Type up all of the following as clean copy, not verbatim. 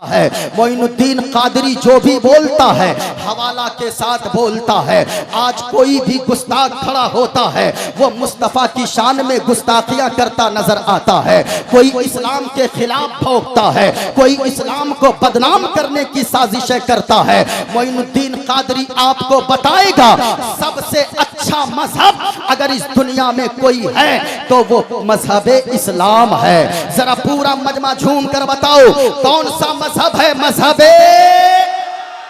है। मोइनुद्दीन कादरी जो भी बोलता है हवाला के साथ बोलता है। आज कोई भी गुस्ताख खड़ा होता है वो मुस्तफ़ा की शान में गुस्ताखियां करता नजर आता है। कोई इस्लाम के खिलाफ भौंकता है, कोई इस्लाम को बदनाम करने की साजिशें करता है। मोइनुद्दीन कादरी आपको बताएगा सबसे अच्छा मजहब अगर इस दुनिया में कोई है तो वो मजहब इस्लाम है। जरा पूरा मजमा झूम कर बताओ कौन सा मजहब है? मजहब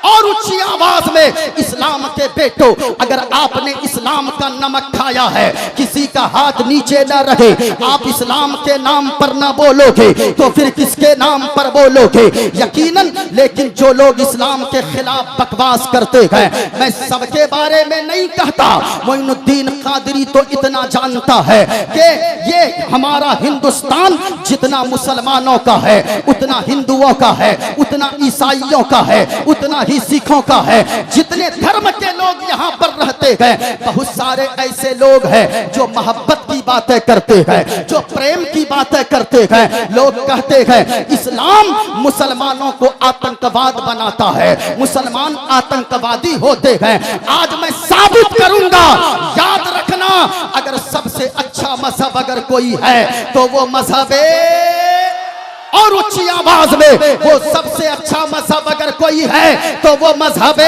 और ऊंची आवाज में इस्लाम के बेटो, अगर आपने इस्लाम का नमक खाया है किसी का हाथ नीचे न रहे, आप इस्लाम के नाम पर न बोलोगे तो फिर किसके नाम पर बोलोगे? यकीनन। लेकिन जो लोग इस्लाम के खिलाफ बकवास करते हैं, मैं सबके बारे में नहीं कहता, मोइनुद्दीन कादरी तो इतना जानता है कि ये हमारा हिंदुस्तान जितना मुसलमानों का है उतना हिंदुओं का है, उतना ईसाइयों का है, उतना ही सिखों का है। जितने धर्म के लोग यहाँ पर रहते हैं, बहुत सारे ऐसे लोग हैं जो मोहब्बत की बातें करते हैं, जो प्रेम की बातें करते हैं। लोग कहते हैं इस्लाम मुसलमानों को आतंकवाद बनाता है, मुसलमान आतंकवादी होते हैं। आज मैं साबित करूंगा, याद रखना, अगर सबसे अच्छा मजहब अगर कोई है तो वो मजहब और ऊंची आवाज में वो सबसे अच्छा मजहब अगर कोई है तो वो मजहब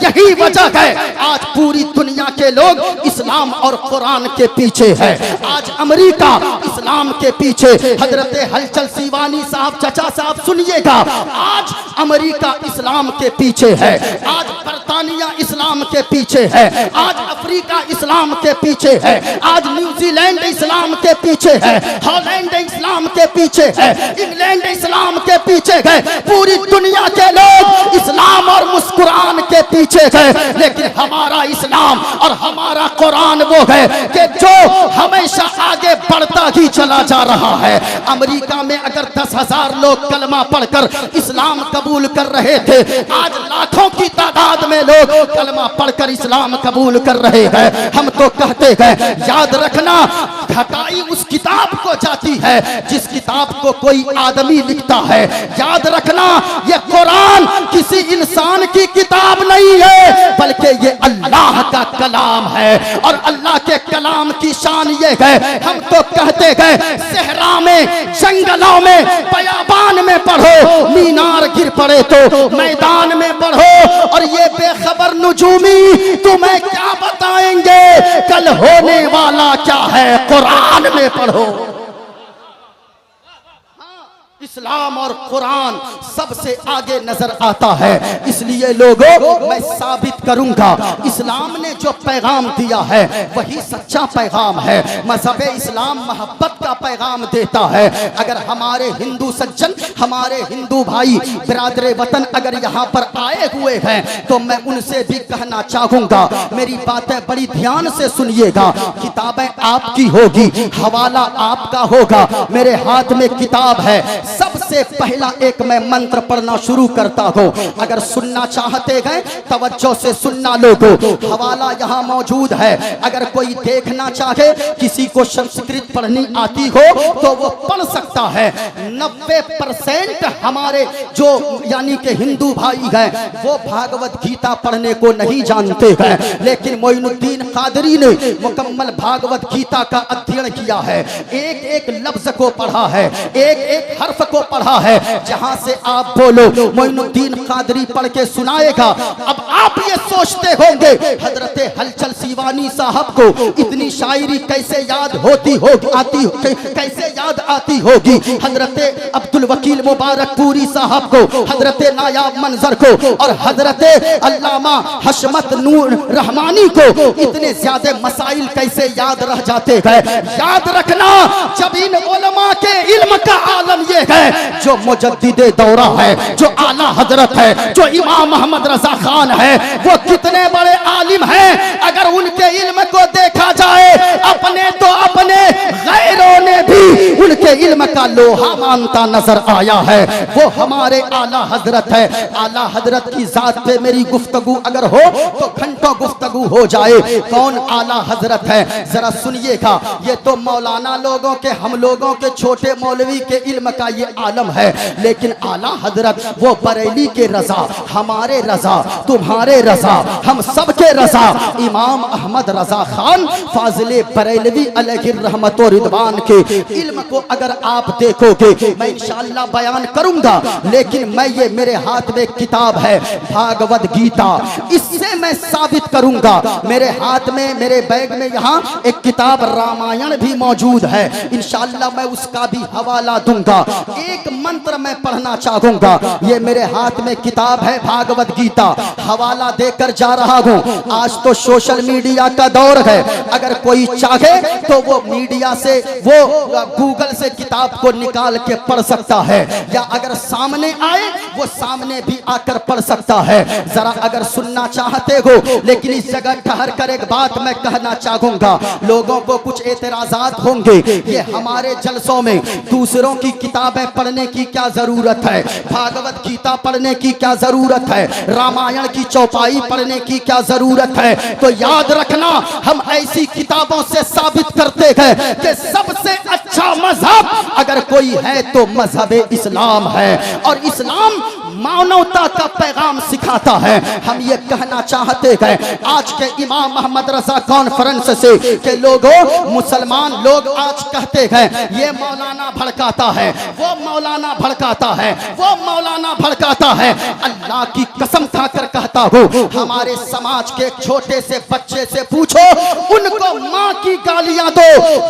यही वजह है आज पूरी दुनिया के लोग इस्लाम और कुरान के पीछे है। आज अमेरिका इस्लाम के पीछे, हजरत हलचल सीवानी साहब, चचा साहब सुनिएगा, आज अमेरिका इस्लाम के पीछे है, आज बरतानिया इस्लाम के पीछे है, आज अफ्रीका इस्लाम के पीछे है, आज न्यूजीलैंड इस्लाम के पीछे है, हॉलैंड इस्लाम के पीछे है, इंग्लैंड इस्लाम के पीछे है। पूरी दुनिया के लोग इस्लाम और मुस्कुरान के पीछे है। लेकिन हमारा इस्लाम और हमारा कुरान वो है कि जो हमेशा आगे बढ़ता ही चला जा रहा है। अमेरिका में अगर 10,000 लोग कलमा पढ़कर इस्लाम कबूल कर रहे थे, आज लाखों की तादाद में लोग कलमा पढ़कर इस्लाम कबूल कर रहे हैं। हम तो कहते हैं याद रखना, घटाई उस किताब को जाती है जिस किताब को कोई आदमी लिखता है। याद रखना, ये कुरान किसी इंसान की किताब नहीं है बल्कि ये अल्लाह का कलाम है। और अल्लाह के कलाम की शान ये है, हम तो कहते हैं सहरा में, जंगलों में, बयाबान में पढ़ो, मीनार गिर पड़े तो मैदान में पढ़ो। और ये बेखबर नुजूमी तुम्हें क्या बताएंगे कल होने वाला क्या है, कुरान में पढ़ो। इस्लाम और कुरान सबसे आगे नजर आता है। इसलिए लोगों, मैं साबित करूंगा इस्लाम ने जो पैगाम दिया है वही सच्चा पैगाम है। मजहब इस्लाम मोहब्बत का पैगाम देता है। अगर हमारे हिंदू सज्जन, हमारे हिंदू भाई बिरादरे वतन अगर यहाँ पर आए हुए हैं तो मैं उनसे भी कहना चाहूंगा, मेरी बातें बड़ी ध्यान से सुनिएगा। किताबें आपकी होगी, हवाला आपका होगा। मेरे हाथ में किताब है। सबसे पहला एक मैं मंत्र पढ़ना शुरू करता हूं। अगर सुनना चाहते हैं तवज्जो से सुनना लोगों, हवाला यहाँ मौजूद है। अगर कोई देखना चाहे, किसी को संस्कृत पढ़नी आती हो तो वो पढ़ सकता है। 90% हमारे जो यानी कि हिंदू भाई हैं वो भागवत गीता पढ़ने को नहीं जानते हैं, लेकिन मोइनुद्दीन कादरी ने मुकम्मल भागवत गीता का अध्ययन किया है। एक एक लफ्ज को पढ़ा है, एक एक हर्फ को पढ़ा है। जहां से आप बोलो मोइनुद्दीन कादरी पढ़ के सुनाएगा। अब आप ये सोचते होंगे हजरत हलचल सीवानी साहब को इतनी शायरी कैसे याद होती होगी, कैसे याद आती होगी। हजरत अब्दुल वकील मुबारकपुरी साहब को, हजरत नायाब मंजर को और हजरत अल्लामा हशमत नूर रहमानी को इतने ज्यादा मसाइल कैसे याद रह जाते हैं। याद रखना, जब इन उलमा के इल्म का आलम ये है जो मुजद्दिदे दौरा है, जो आला हजरत है, जो इमाम मोहम्मद रजा खान है, वो कितने बड़े आलिम हैं। अगर उनके इल्म को देखा जाए, अपने तो अपने, गैरों ने भी उनके इल्म का लोहा मानता नजर आया है, वो हमारे आला हजरत है। आला हजरत की जात पे मेरी गुफ्तगू अगर हो तो घंटों गुफ्तगू हो जाए। कौन आला हजरत है जरा सुनिएगा। ये तो मौलाना लोगों के, हम लोगों के छोटे मौलवी के इल्म का ये आलम है, लेकिन आला हजरत वो बरेली के रजा, हमारे रजा, तुम्हारे रजा, हम सब के रजा, इमाम अहमद रजा खान फाजिले बरेलवी अलैहि रहमत व रिदवान के इल्म को अगर आप देखोगे, मैं इंशाअल्लाह बयान करूंगा, लेकिन मैं ये मेरे हाथ में किताब है भागवत गीता, इससे मैं साबित करूंगा। मेरे हाथ में, मेरे बैग में यहाँ एक किताब रामायण भी मौजूद है, इंशाअल्लाह मैं उसका भी हवाला दूंगा। एक मंत्र मैं पढ़ना चाहूंगा, ये मेरे हाथ में किताब है भागवत गीता, हवाला देकर जा रहा हूँ। आज तो सोशल मीडिया का दौर है, अगर कोई चाहे तो वो मीडिया से, वो गूगल से किताब को निकाल के पढ़ सकता है, या अगर सामने आए वो सामने भी आकर पढ़ सकता है। जरा अगर सुनना चाहते हो, लेकिन इस जगह ठहर कर एक बात मैं कहना चाहूंगा। लोगों को कुछ एतराजात होंगे, ये हमारे जलसों में दूसरों की किताबें पढ़ने की क्या जरूरत है, भागवत गीता पढ़ने की क्या जरूरत है, रामायण की चौपाई पढ़ने की क्या जरूरत है। तो याद रखना, हम ऐसी किताबों से साबित करते हैं कि सबसे अच्छा मजहब अगर कोई है तो मजहब इस्लाम है, और इस्लाम मानवता का पैगाम सिखाता है। हम ये कहना चाहते हैं आज के इमाम अहमद रजा कॉन्फ्रेंस से कि लोगों, मुसलमान लोग आज कहते हैं ये मौलाना भड़काता है, वो मौलाना भड़काता है, वो मौलाना भड़काता है। अल्लाह की कसम खाकर कहता हूँ, हमारे समाज के एक छोटे से बच्चे से पूछो, उनको माँ की गालियां दो,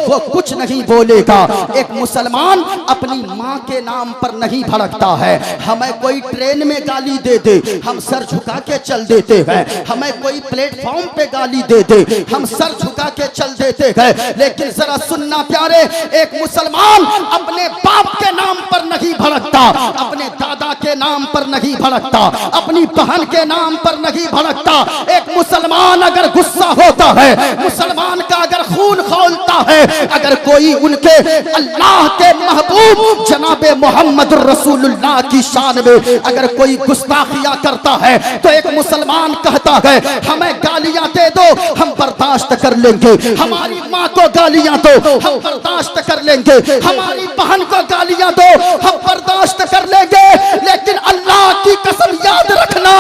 वो कुछ नहीं बोलेगा। एक मुसलमान अपनी माँ के नाम पर नहीं भड़कता है। हमें कोई ट्रेन में गाली दे दे, हम सर झुका के चल देते हैं। हमें कोई प्लेटफॉर्म पे गाली दे दे, हम सर झुका के चल देते हैं। लेकिन जरा सुनना प्यारे, एक मुसलमान अपने बाप के नाम पर नहीं भड़कता, अपने दादा के नाम पर नहीं भड़कता, अपनी बहन के नाम पर नहीं भड़कता। एक मुसलमान अगर गुस्सा होता है, मुसलमान का अगर खून खौलता है, अगर कोई उनके अल्लाह के महबूब जनाबे मोहम्मद रसूलुल्लाह की शान में अगर कोई गुस्ताखियां करता है, तो एक मुसलमान कहता है हमें गालियां दे दो, हम बर्दाश्त कर लेंगे। हमारी माँ को गालियां दो, हम बर्दाश्त कर लेंगे। हमारी बहन को गालियां दो, हम बर्दाश्त कर लेंगे। लेकिन अल्लाह की कसम याद रखना,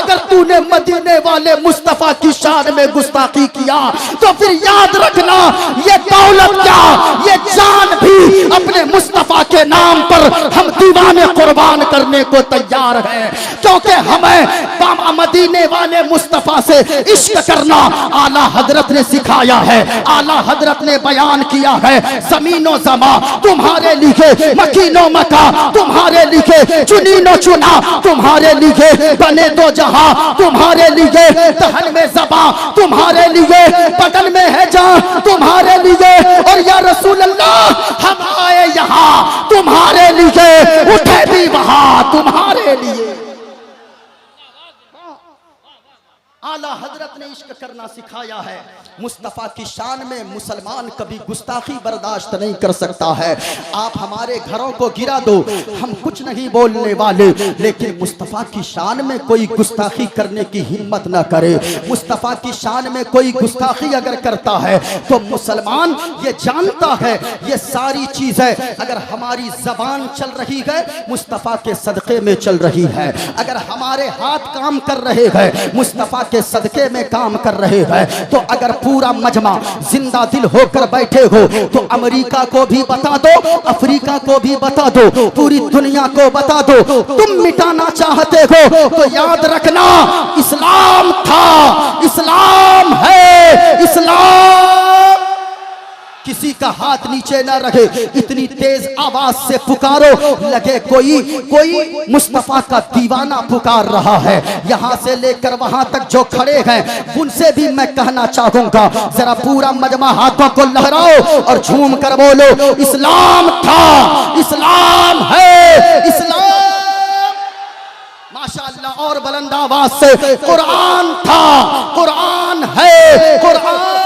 अगर तूने मदीने वाले मुस्तफा की शान में गुस्ताखी किया, तो फिर याद रखना ये दौलत क्या, ये जान भी अपने मुस्तफा के नाम पर हम दीवाने कुर्बान करने को तैयार है, क्योंकि हमें मदीने वाले मुस्तफा से इश्क करना आला हजरत ने सिखाया है, आला हजरत ने बयान किया है। जमीनो जमा तुम्हारे लिए, मकीनो मका तुम्हारे लिए, चुनीनो चुना तुम्हारे लिए, बने दो जहां तुम्हारे लिए, दहन में जबा तुम्हारे लिए, बदन में है जान तुम्हारे लिए। और या रसूल अल्लाह हम आए यहाँ तुम्हारे लिए, उठे भी वहां तुम्हारे लिए। आला हजरत ने इश्क करना सिखाया है। मुस्तफ़ा की शान में मुसलमान कभी गुस्ताखी बर्दाश्त नहीं कर सकता है। आप हमारे घरों को गिरा दो, हम कुछ नहीं बोलने वाले, लेकिन मुस्तफ़ा की शान में कोई गुस्ताखी करने की हिम्मत न करे। मुस्तफ़ा की शान में कोई गुस्ताखी अगर करता है तो मुसलमान ये जानता है ये सारी चीजें अगर हमारी जबान चल रही है मुस्तफ़ा के सदक़े में चल रही है, अगर हमारे हाथ काम कर रहे हैं मुस्तफ़ा के सदक़े में काम कर रहे हैं, तो अगर पूरा मजमा जिंदा दिल होकर बैठे हो तो अमेरिका को भी बता दो, अफ्रीका को भी बता दो, पूरी दुनिया को बता दो। तुम मिटाना चाहते हो तो याद रखना इस्लाम था, इस्लाम है, इस्लाम। किसी का हाथ नीचे ना रखे, इतनी तेज आवाज से पुकारो लगे कोई मुस्तफा का दीवाना पुकार रहा है। यहां से लेकर वहां तक जो खड़े हैं उनसे भी मैं कहना चाहूंगा, जरा पूरा मजमा हाथों को लहराओ और झूम कर बोलो इस्लाम था, इस्लाम है, इस्लाम। माशाअल्लाह। और बुलंद आवाज से कुरान था, कुरान है, कुरान।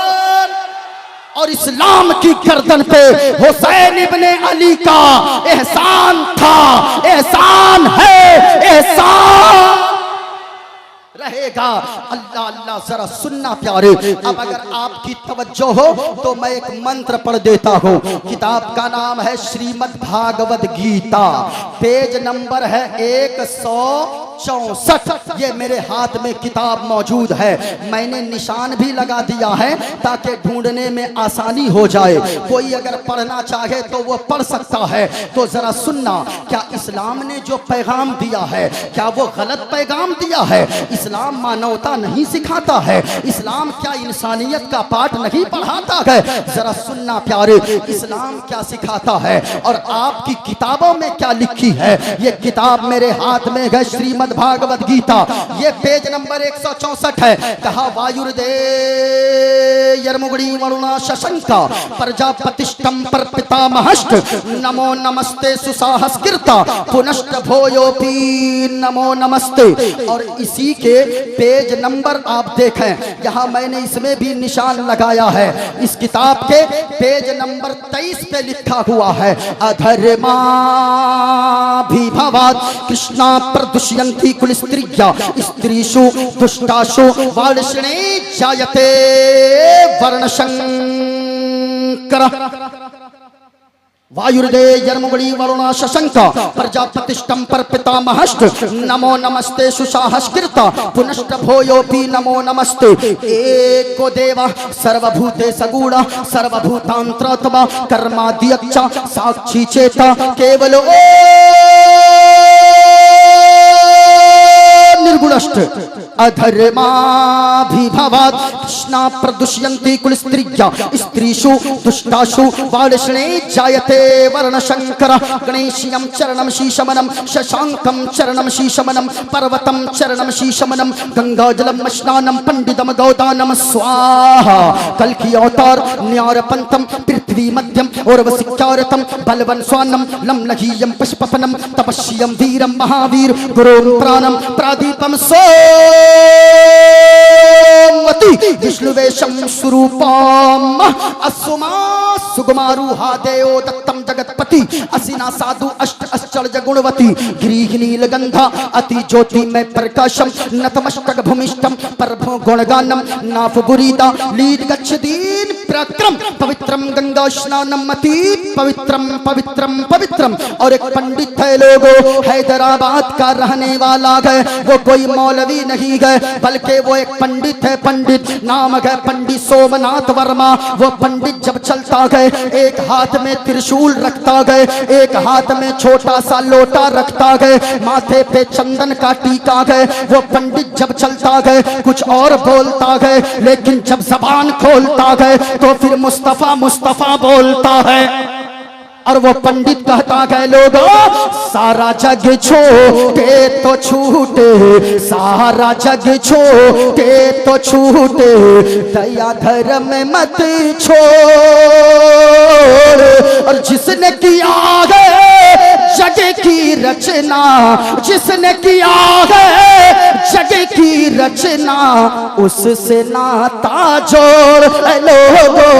और इस्लाम की गर्दन पे हुसैन इब्ने अली का एहसान था, एहसान है, एहसान रहेगा। अल्लाह अल्लाह, जरा सुनना प्यारे। अब अगर आपकी तवज्जो हो तो मैं एक मंत्र पढ़ देता हूँ। किताब का नाम है श्रीमद् भागवत गीता, पेज नंबर है 164। ये मेरे हाथ में किताब मौजूद है, मैंने निशान भी लगा दिया है ताकि ढूंढने में आसानी हो जाए। कोई अगर पढ़ना चाहे तो वो पढ़ सकता है। तो जरा सुनना, क्या इस्लाम ने जो पैगाम दिया है क्या वो गलत पैगाम दिया है? इस्लाम मानवता नहीं सिखाता है? इस्लाम क्या इंसानियत का पाठ नहीं पढ़ाता है? जरा सुनना प्यारे, इस्लाम क्या सिखाता है और आपकी किताबों में क्या लिखी है। ये किताब मेरे हाथ में है, श्रीमद् भागवत गीता, ये पेज नंबर 164 है। कहा वायुर्दे यर्मुगड़ी वरुणा शशंका प्रजापतिष्ठम पर पितामहश्च नमो नमस्ते सुसाहस्कृता पुनश्च भोयोपि नमो नमस्ते। और इसी के पेज नंबर आप देखें, यहाँ मैंने इसमें भी निशान लगाया है। इस किताब के पेज नंबर 23 पे लिखा हुआ है अधर्मा विभवात् कृष्णा प्रदुष्यन्ति कुल स्त्रिया स्त्रीषु दुष्टाषु वार्ष्णे जायते वर्णशंकर। वायुर्दे यर्मुगड़ी वरुणा शशंका प्रजापतिष्ठम पर पितामहश्च नमो नमस्ते सुसाहस्कृता पुनश्च भोयोपि नमो नमस्ते। एको देवा सर्वभूते सगुणा सर्वभूतांतरात्मा कर्माद्यक्ष साक्षी चेता केवलो निर्गुणश्च अधर्माभिभवात् कृष्णा प्रदुष्यन्ति कुल स्त्रिया स्त्रीषु दुष्टाषु वार्ष्णे जायते वर्णशंकर। गणेशियं चरणं शीशमनं शशांकं चरणं शीशमनं पर्वतं चरणं शीशमनं गंगाजलं स्नानं पंडितम गौदानं स्वाहा। कल की अवतार न्यारपंथम पृथ्वी मध्यम और वसिक्कारतम बलवन स्वानम लमलहीयं पुष्पपनम तपस्यं वीरं महावीर गुरुं प्राणं प्रादीपम सोमवती विष्णुवेशं स्वरूपम असुमा सुगमारूहा देव दत्तम जगतपति असिना साधु अष्ट अश्चर्य गुणवती ग्रीह नीलगंधा अति ज्योति में प्रकाशम नतमस्तक भूमिष्ठम परभो गुणगानम नाफबुरीदा लीड गच्छदीन प्रक्रम पवित्रम गंगा स्नानम अति पवित्रम पवित्रम पवित्रम। और एक पंडित है लोगो, हैदराबाद का रहने वाला है, वो कोई मौलवी नहीं है बल्कि वो एक पंडित है। पंडित नाम है पंडित सोमनाथ वर्मा। वो पंडित जब चलता है एक हाथ में त्रिशूल रखता है, एक हाथ में छोटा सा लोटा रखता है, माथे पे चंदन का टीका है। वो पंडित जब चलता है कुछ और बोलता है, लेकिन जब जबान खोलता है तो फिर मुस्तफा मुस्तफा बोलता है। और वो पंडित कहता है लोगों सारा जग छोटे तो छूटे, सारा जग छोटे तो छूटे, दया धर्म मत छोड़। और जिसने किया है जग की रचना, जिसने किया है जग की रचना, उससे नाता जोड़ लोगों,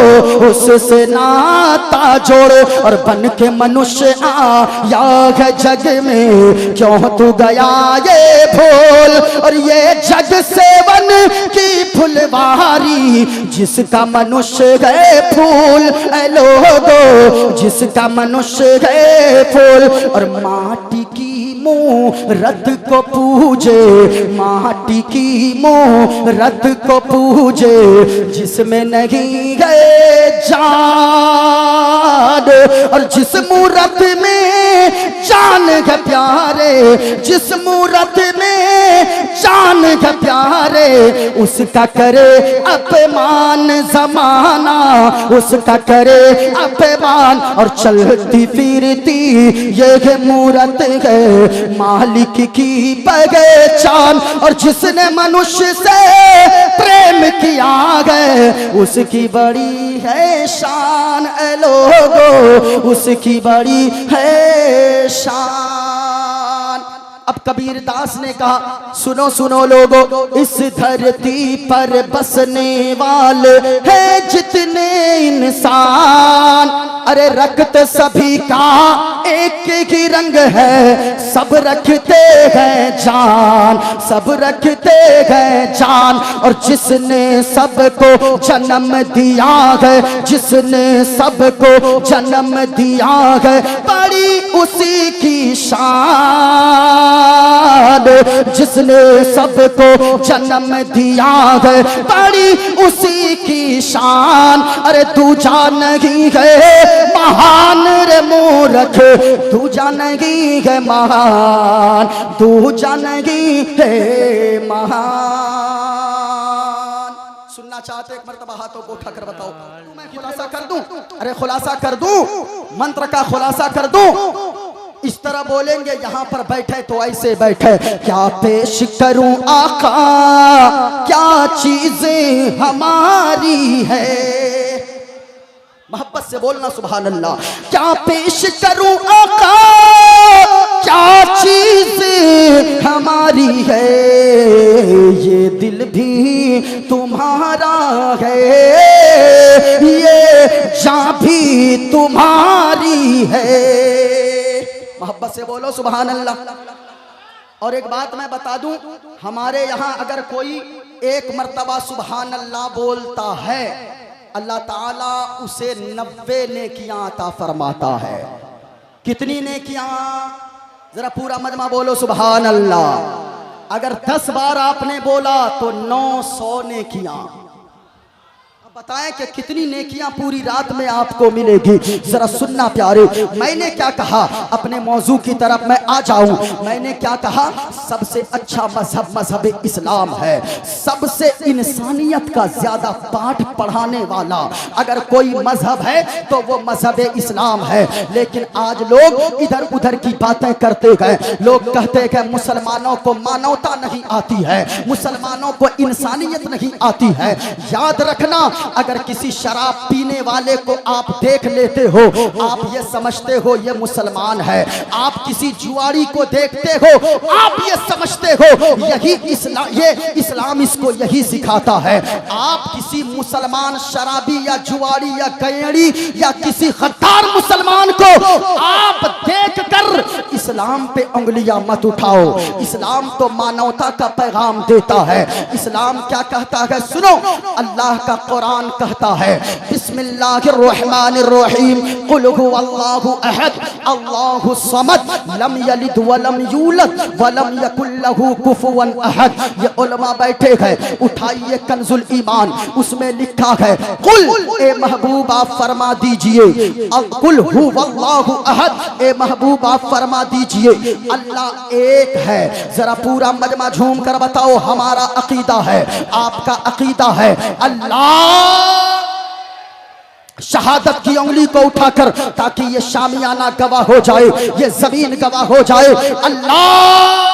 उससे नाता जोड़। और बन के मनुष्य आया है जग में, क्यों तू गया ये भूल। और ये जग सेवन की फुलवारी, जिसका मनुष्य है फूल लोगों, जिसका मनुष्य है फूल। और माटी की मूरत को पूजे, माटी की मूरत को पूजे, जिसमें नहीं गए जान। और जिस मूरत में जान है प्यारे, जिस मूरत में जान है प्यारे, उसका करे अपमान जमाना, उसका करे अपमान। और चलती फिरती ये मूरत है मालिक की पहचान। और जिसने मनुष्य से प्रेम किया है उसकी बड़ी है शान लोगो, उसकी बड़ी है शान। अब कबीर दास ने कहा सुनो सुनो लोगो, इस धरती पर बसने वाले हैं जितने इंसान, अरे रक्त सभी का एक ही रंग है, सब रखते हैं जान, सब रखते हैं जान। और जिसने सबको जन्म दिया है, जिसने सबको जन्म दिया है, बड़ी उसी की शान, जिसने सबको जन्म दिया है, बड़ी उसी की शान। अरे दूजा नहीं है महान रे मूर्ख, दूजा नहीं है महान, दूजा नहीं है महान। सुनना चाहते एक मर्तबा हाथों को उठाकर बताओ, मैं खुलासा कर दूं? अरे खुलासा कर दूं, मंत्र का खुलासा कर दूं? इस तरह बोलेंगे यहाँ पर बैठे तो ऐसे बैठे, क्या पेश करूं आका, क्या चीजें हमारी है। मोहब्बत से बोलना सुभान अल्लाह। क्या पेश करूं आका, क्या चीज़ हमारी है, ये दिल भी तुम्हारा है, ये जान भी तुम्हारी है। मोहब्बत से बोलो सुभान अल्लाह। और एक बात मैं बता दूं, हमारे यहाँ अगर कोई एक मर्तबा सुभान अल्लाह बोलता है, अल्लाह ताला उसे 90 नेकियां अता फरमाता है। कितनी नेकियां? जरा पूरा मजमा बोलो सुभान अल्लाह। अगर 10 बार आपने बोला तो 900 नेकियां। बताएं कि कितनी नेकियां पूरी रात में आपको मिलेगी। जरा सुनना प्यारे, मैंने क्या कहा, अपने मौजू की तरफ मैं आ जाऊं। मैंने क्या कहा, सबसे अच्छा मजहब मजहब इस्लाम है। सबसे इंसानियत का ज्यादा पाठ पढ़ाने वाला अगर कोई मजहब है तो वो मजहब इस्लाम है। लेकिन आज लोग इधर उधर की बातें करते गए। लोग कहते हैं मुसलमानों को मानवता नहीं आती है, मुसलमानों को इंसानियत नहीं आती है। याद रखना, अगर किसी शराब पीने वाले को आप देख लेते हो, आप ये समझते हो ये मुसलमान है। आप किसी जुआरी को देखते हो, आप ये समझते हो यही इस्लाम, ये इस्लाम इसको यही सिखाता है। आप किसी मुसलमान शराबी या जुआरी या गैड़ी या किसी खद्दार मुसलमान को आप देखकर इस्लाम पे उंगलियां मत उठाओ। इस्लाम तो मानवता का पैगाम देता है। इस्लाम क्या कहता है सुनो, अल्लाह का कुरान कहता है बिस्मिल्लाहिर्रहमानिर्रहीम, कुल हुवल्लाहु अहद अल्लाहु समद लम यलिद वलम यूलद वलम यकुल लहू कुफुवन अहद। ये उलमा बैठे हैं, उठाइए कंजुल ईमान, उसमें लिखा है कुल ए महबूब आप फरमा दीजिए, कुल हुवल्लाहु अहद ए महबूब आप फरमा दीजिए अल्लाह एक है। जरा पूरा मजमा झूम कर बताओ, हमारा अकीदा है, आपका अकीदा है अल्लाह। शहादत की उंगली को उठाकर, ताकि ये शामियाना गवाह हो जाए, ये जमीन गवाह हो जाए, अल्लाह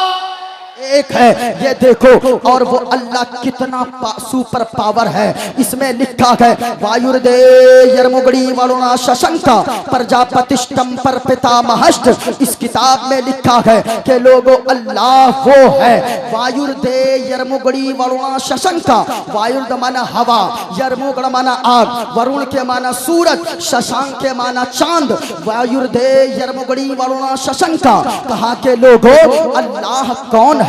एक है। ये देखो, और वो अल्लाह कितना सुपर पावर है। इसमें लिखा है वायुर्दे यरमुगड़ी वरुणा शशंका प्रजापतिष्टम पर पितामहश्च। इस किताब में लिखा है कि लोगों अल्लाह वो है। वायुर्दे यरमुगड़ी वरुणा शशंका, वायुर्द माना हवा, यरमुगड़ माना आग, वरुण के माना सूरज, शशांक के माना चांद। वायुर्दे यरमुगड़ी वरुणा शशंका, कहा के लोगों अल्लाह कौन है,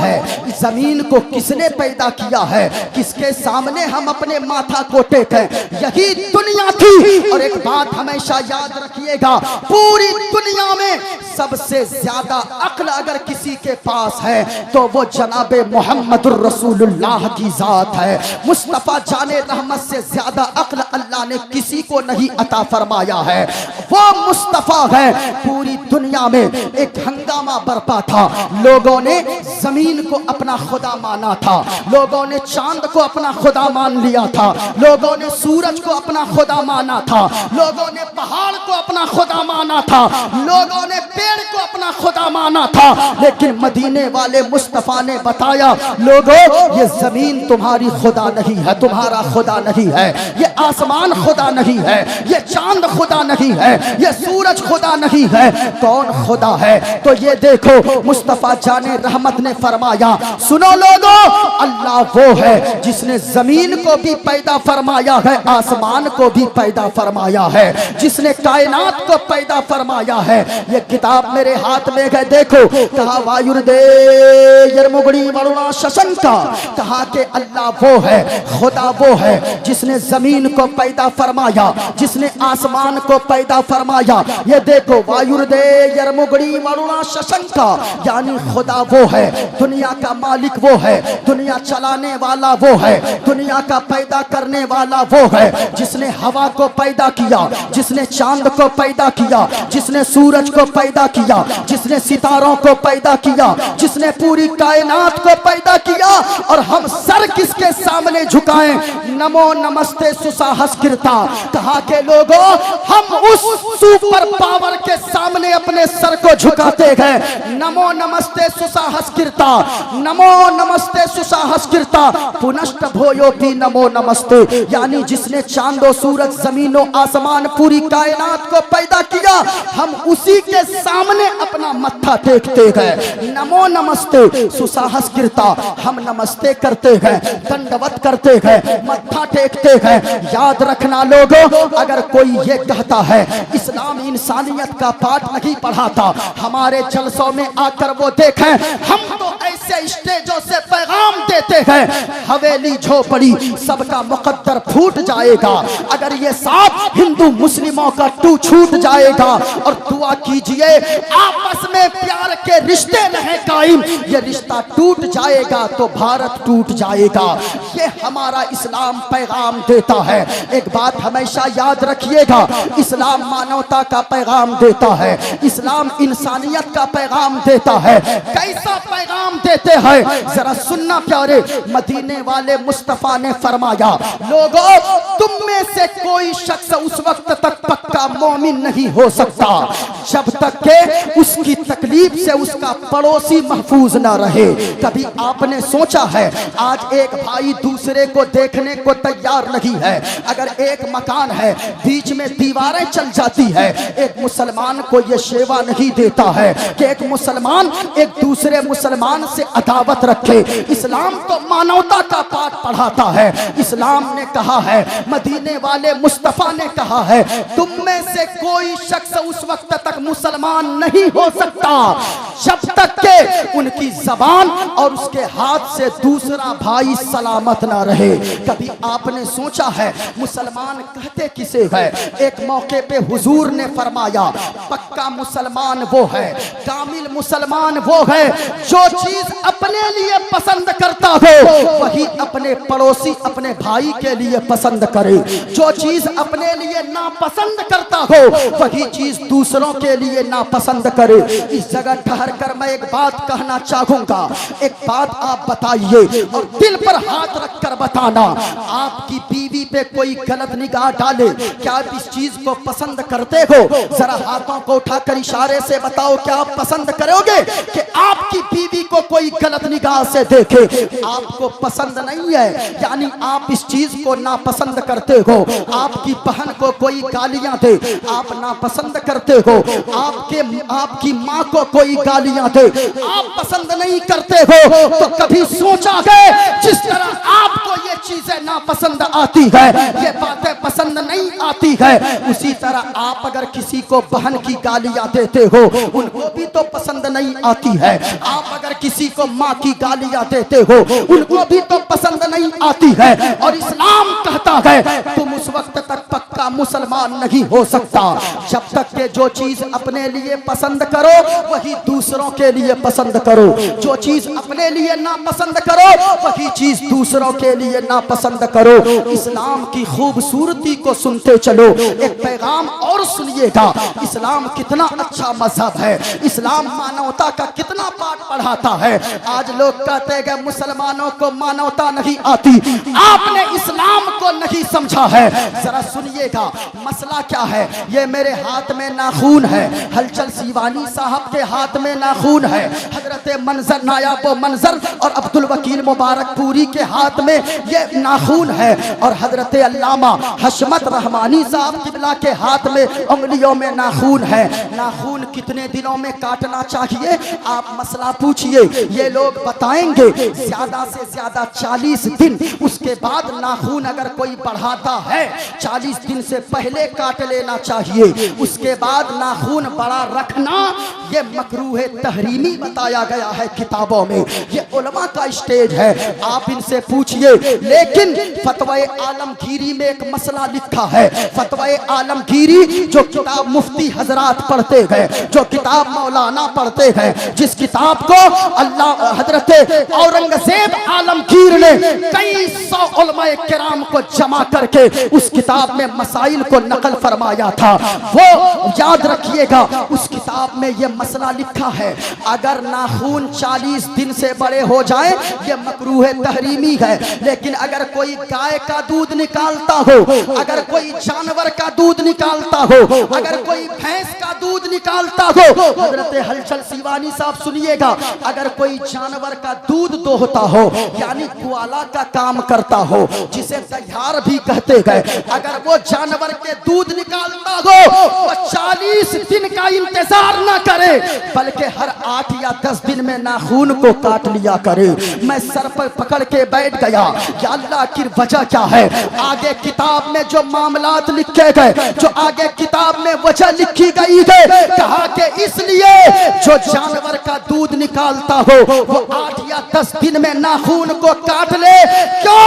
जमीन को किसने पैदा किया है, किसके सामने हम अपने माथा को टेकें, यही दुनिया थी। और एक बात हमेशा याद रखिएगा, पूरी दुनिया में सबसे ज्यादा अक्ल अगर किसी के पास है तो वो जनाबे मोहम्मदुर रसूलुल्लाह की जात है। मुस्तफा जाने रहमत से ज्यादा अक्ल अल्लाह ने किसी को नहीं अता फरमाया है। वो मुस्तफा है। पूरी दुनिया में एक हंगामा बरपा था, लोगों ने जमीन को अपना खुदा माना था, लोगों ने चांद को अपना खुदा मान लिया था, लोगों ने सूरज को अपना खुदा माना था, लोगों ने पहाड़ को अपना खुदा माना था, लोगों ने पेड़ को अपना खुदा माना था। लेकिन मदीने वाले मुस्तफा ने बताया, लोगों ये जमीन तुम्हारी खुदा नहीं है, तुम्हारा खुदा नहीं है, ये आसमान खुदा नहीं है, ये चांद खुदा नहीं है, ये सूरज खुदा नहीं है। कौन खुदा है? तो ये देखो मुस्तफा जाने रहमत ने फरमाया, सुनो लोगों, अल्लाह वो है जिसने जमीन को भी पैदा फरमाया है, आसमान को भी पैदा फरमाया है, जिसने कायनात को पैदा फरमाया है। ये किताब मेरे हाथ में है, देखो कहा वायुर्दे यरमुगड़ी वरुणा शशंका, कहा कि अल्लाह वो है, खुदा वो है जिसने जमीन को पैदा फरमाया, जिसने आसमान को पैदा फरमाया। ये देखो वायुर्दे यरमुगड़ी वरुणा शशंका, यानी खुदा वो है, दुनिया का मालिक वो है, दुनिया चलाने वाला वो है, दुनिया का पैदा करने वाला वो है, जिसने हवा को पैदा किया, जिसने चांद को पैदा किया, जिसने सूरज को पैदा किया, जिसने सितारों को पैदा किया, जिसने पूरी कायनात को पैदा किया। और हम सर किसके सामने झुकाएं? नमो नमस्ते सुसाहस्कृता, कहा के लोगों हम उस सुपर पावर के सामने अपने सर को झुकाते गए। नमो नमस्ते सुसाहस्कृता, नमो नमस्ते सुसाहस्कृता, पुनश्च भोयोपि नमो नमस्ते, यानी जिसने चांदो सूरज जमीनों आसमान पूरी कायनात को पैदा किया, हम उसी के सामने अपना मत्था टेकते गए। नमो नमस्ते सुसाहस्कृता, हम नमस्ते करते गए, दंडवत करते गए, मत्था टेकते गए। याद रखना लोगों, अगर कोई ये कहता है इस्लाम इंसानियत का पाठ नहीं पढ़ाता, हमारे जलसों में आकर वो देखें, हम तो ऐसे स्टेजों से पैगाम देते हैं, हवेली झोपड़ी सबका मुकद्दर फूट जाएगा अगर ये साथ हिंदू मुस्लिमों का टू छूट जाएगा। और दुआ कीजिए आपस में प्यार के रिश्ते रहे कायम, ये रिश्ता टूट जाएगा तो भारत टूट जाएगा। ये हमारा इस्लाम पैगाम देता है। एक बात हमेशा याद रखिएगा, इस्लाम मानवता का पैगाम देता है, इस्लाम इंसानियत का पैगाम देता है। कैसा पैगाम देते हैं जरा सुनना प्यारे। मदीने वाले मुस्तफा ने फरमाया, लोगों तुम में से कोई शख्स उस वक्त तक पक्का मोमिन नहीं हो सकता जब तक के उसकी तकलीफ से उसका पड़ोसी महफूज ना रहे। कभी आपने सोचा है आज एक भाई दूसरे को देखने को तैयार नहीं है, अगर एक मकान है बीच में दीवारें चल जाती है, एक मुसलमान को यह शेवा नहीं देता है कि एक मुसलमान एक दूसरे मुसलमान से अदावत रखे। इस्लाम तो मानवता का पाठ पढ़ाता है। इस्लाम ने कहा है, मदीने वाले मुस्तफा ने कहा है, तुम में से कोई शख्स उस वक्त तक मुसलमान नहीं हो सकता जब तक के उनकी जबान और उसके हाथ से दूसरा भाई सलामत ना रहे। कभी आपने सोचा है मुसलमान कहते किसे है? एक मौके पे हुजूर ने फरमाया, पक्का मुसलमान वो है, कामिल मुसलमान वो है जो चीज अपने लिए पसंद करता हो वही अपने पड़ोसी अपने भाई के लिए पसंद करे, जो चीज अपने लिए नापसंद करता हो वही चीज दूसरों के लिए नापसंद करे। इस जगह ठहर कर मैं एक बात कहना चाहूंगा, एक बात आप बताइए और दिल पर हाथ रख कर बताना, आपकी बीवी पे कोई गलत निगाह डाले, क्या आप इस चीज को पसंद करते हो? जरा हाथों को उठाकर इशारे से बताओ, क्या आप पसंद करोगे कि आपकी बीवी को कोई गलत निगाह से देखे? आपको पसंद नहीं है, यानी आप इस चीज को नापसंद करते हो। आपकी बहन को कोई गालियां दे, आप नापसंद करते हो। आपकी माँ को कोई गालियां दे, आप पसंद नहीं करते हो। तो कभी सोचा है जिस तरह आपको ये चीजें नापसंद आती है, ये बातें पसंद नहीं आती है, उसी तरह आप अगर किसी को बहन की गालियां देते हो उनको भी तो पसंद नहीं आती है। आप अगर किसी को माँ की गालियां देते हो उनको भी तो पसंद नहीं आती है। और इस्लाम कहता है तुम उस वक्त तक पक्का पक्का मुसलमान नहीं हो सकता जब तक के जो चीज अपने लिए पसंद करो वही दूसरों के लिए पसंद करो, जो चीज अपने लिए ना पसंद करो वही चीज दूसरों के लिए ना पसंद करो। इस्लाम की खूबसूरती को सुनते चलो। एक पैगाम और सुनिएगा, इस्लाम कितना अच्छा मजहब है, इस्लाम मानवता का कितना पाठ पढ़ाता है। आज लोग कहते हैं मुसलमानों को मानवता नहीं आती, आपने इस्लाम को नहीं समझा है। जरा सुनिएगा मसला क्या है। ये मेरे हाथ में नाखून है, हलचल सीवानी साहब के हाथ में नाखून है, हजरत मंजर नायाब मंजर और अब्दुल वकील मुबारकपुरी के हाथ में ये नाखून है, और हजरत अल्लामा हशमत रहमानी साहब किबला के हाथ में उंगलियों में नाखून है। नाखून कितने दिनों में काटना चाहिए आप मसला पूछिए, ये लोग बताएंगे ज्यादा से ज्यादा 40 दिन। उसके बाद नाखून अगर कोई बढ़ाता है 40 दिन से पहले काट लेना चाहिए। उसके बाद नाखून बड़ा रखना ये मकरूह तहरीमी बताया गया है किताबों में, ये उलमा का स्टेज है, आप इनसे पूछिए। लेकिन फतवाए आलमगीरी में एक मसला लिखा है, फतवाए आलमगीरी जो किताब मुफ्ती हजरात पढ़ते गए, जो किताब मौलाना पढ़ते गए, जिस किताब को अल्लाह हजरत औरंगजेब आलमगीर ने कई 100 उलमाए किराम को जमा करके उस किताब में मसाइल को नकल फरमाया था, वो याद रखिएगा। उस किताब में ये मसला लिखा है, अगर नाखून 40 दिन से बड़े हो जाए ये मकरूह तहरीमी है। लेकिन अगर कोई गाय का दूध निकालता हो, अगर कोई जानवर का दूध निकालता हो, अगर कोई भैंस का दूध निकालता हो, हजरत हलचल सीवानी साहब सुनिएगा, अगर कोई जानवर का दूध दोहता हो यानी ग्वाला का काम करता हो, जिसे तैयार भी कहते गए, अगर वो जानवर के दूध निकालता हो वो 40 दिन का इंतजार ना करे, बल्कि हर 8 या 10 दिन में नाखून को काट लिया करे। मैं सर पर पकड़ के बैठ गया, या अल्लाह की वजह क्या है। आगे किताब में जो मामलात लिखे गए, जो आगे किताब में वजह लिखी गई है, कहा कि इसलिए जो जानवर का दूध निकालता हो वो 8 या 10 दिन में नाखून को काट ले। क्यों?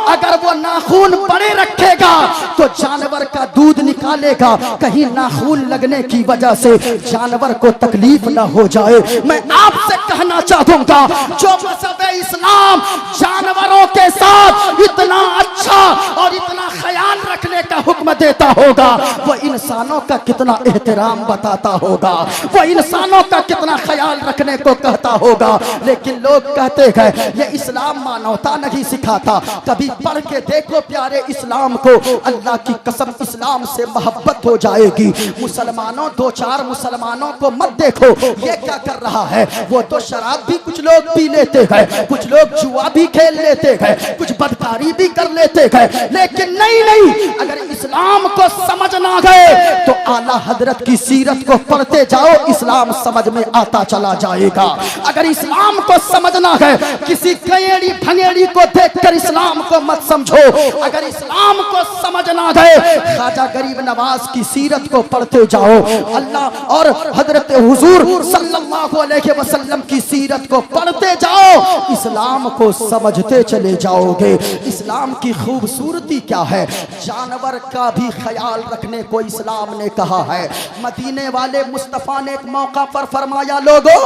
अगर वो नाखून बड़े रखेगा तो जानवर का दूध निकालेगा, कहीं नाखून लगने की वजह से जानवर को तकलीफ ना हो जाए। मैं आपसे कहना चाहूंगा जो मज़हब इस्लाम जानवरों के साथ इतना अच्छा और इतना ख्याल रखने का हुक्म देता होगा, वो इंसानों का कितना एहतराम बताता होगा, वो इंसानों का कितना ख्याल रखने को कहता होगा। लेकिन लोग कहते हैं ये इस्लाम मानवता नहीं सिखाता। कभी पढ़ के देखो प्यारे इस्लाम को, अल्लाह की कसम इस्लाम से मोहब्बत हो जाएगी। मुसलमानों 2-4 मुसलमानों को मत देखो ये क्या कर रहा है। वो तो शराब भी कुछ लोग पी लेते हैं, कुछ लोग जुआ भी खेल लेते हैं, कुछ बदकारी भी कर लेते हैं, लेकिन नहीं, अगर इस्लाम को समझना गए तो आला हजरत की सीरत को पढ़ते जाओ, इस्लाम समझ में आता चला जाएगा। अगर इस्लाम को समझना है किसी कयेड़ी भंगेड़ी को देखकर इस्लाम को मत समझो। अगर इस्लाम को समझना गए ख्वाजा गरीब नवाज की सीरत को पढ़ते जाओ, अल्लाह और हजरत हुजूर सल्लल्लाहु अलैहि वसल्लम की सीरत को पढ़ते जाओ, इस्लाम को समझते चले जाओगे। इस्लाम की खूबसूरती क्या है, जानवर का भी ख्याल रखने को इस्लाम ने कहा है। मदीने वाले मुस्तफ़ा ने एक मौका पर फरमाया, लोगों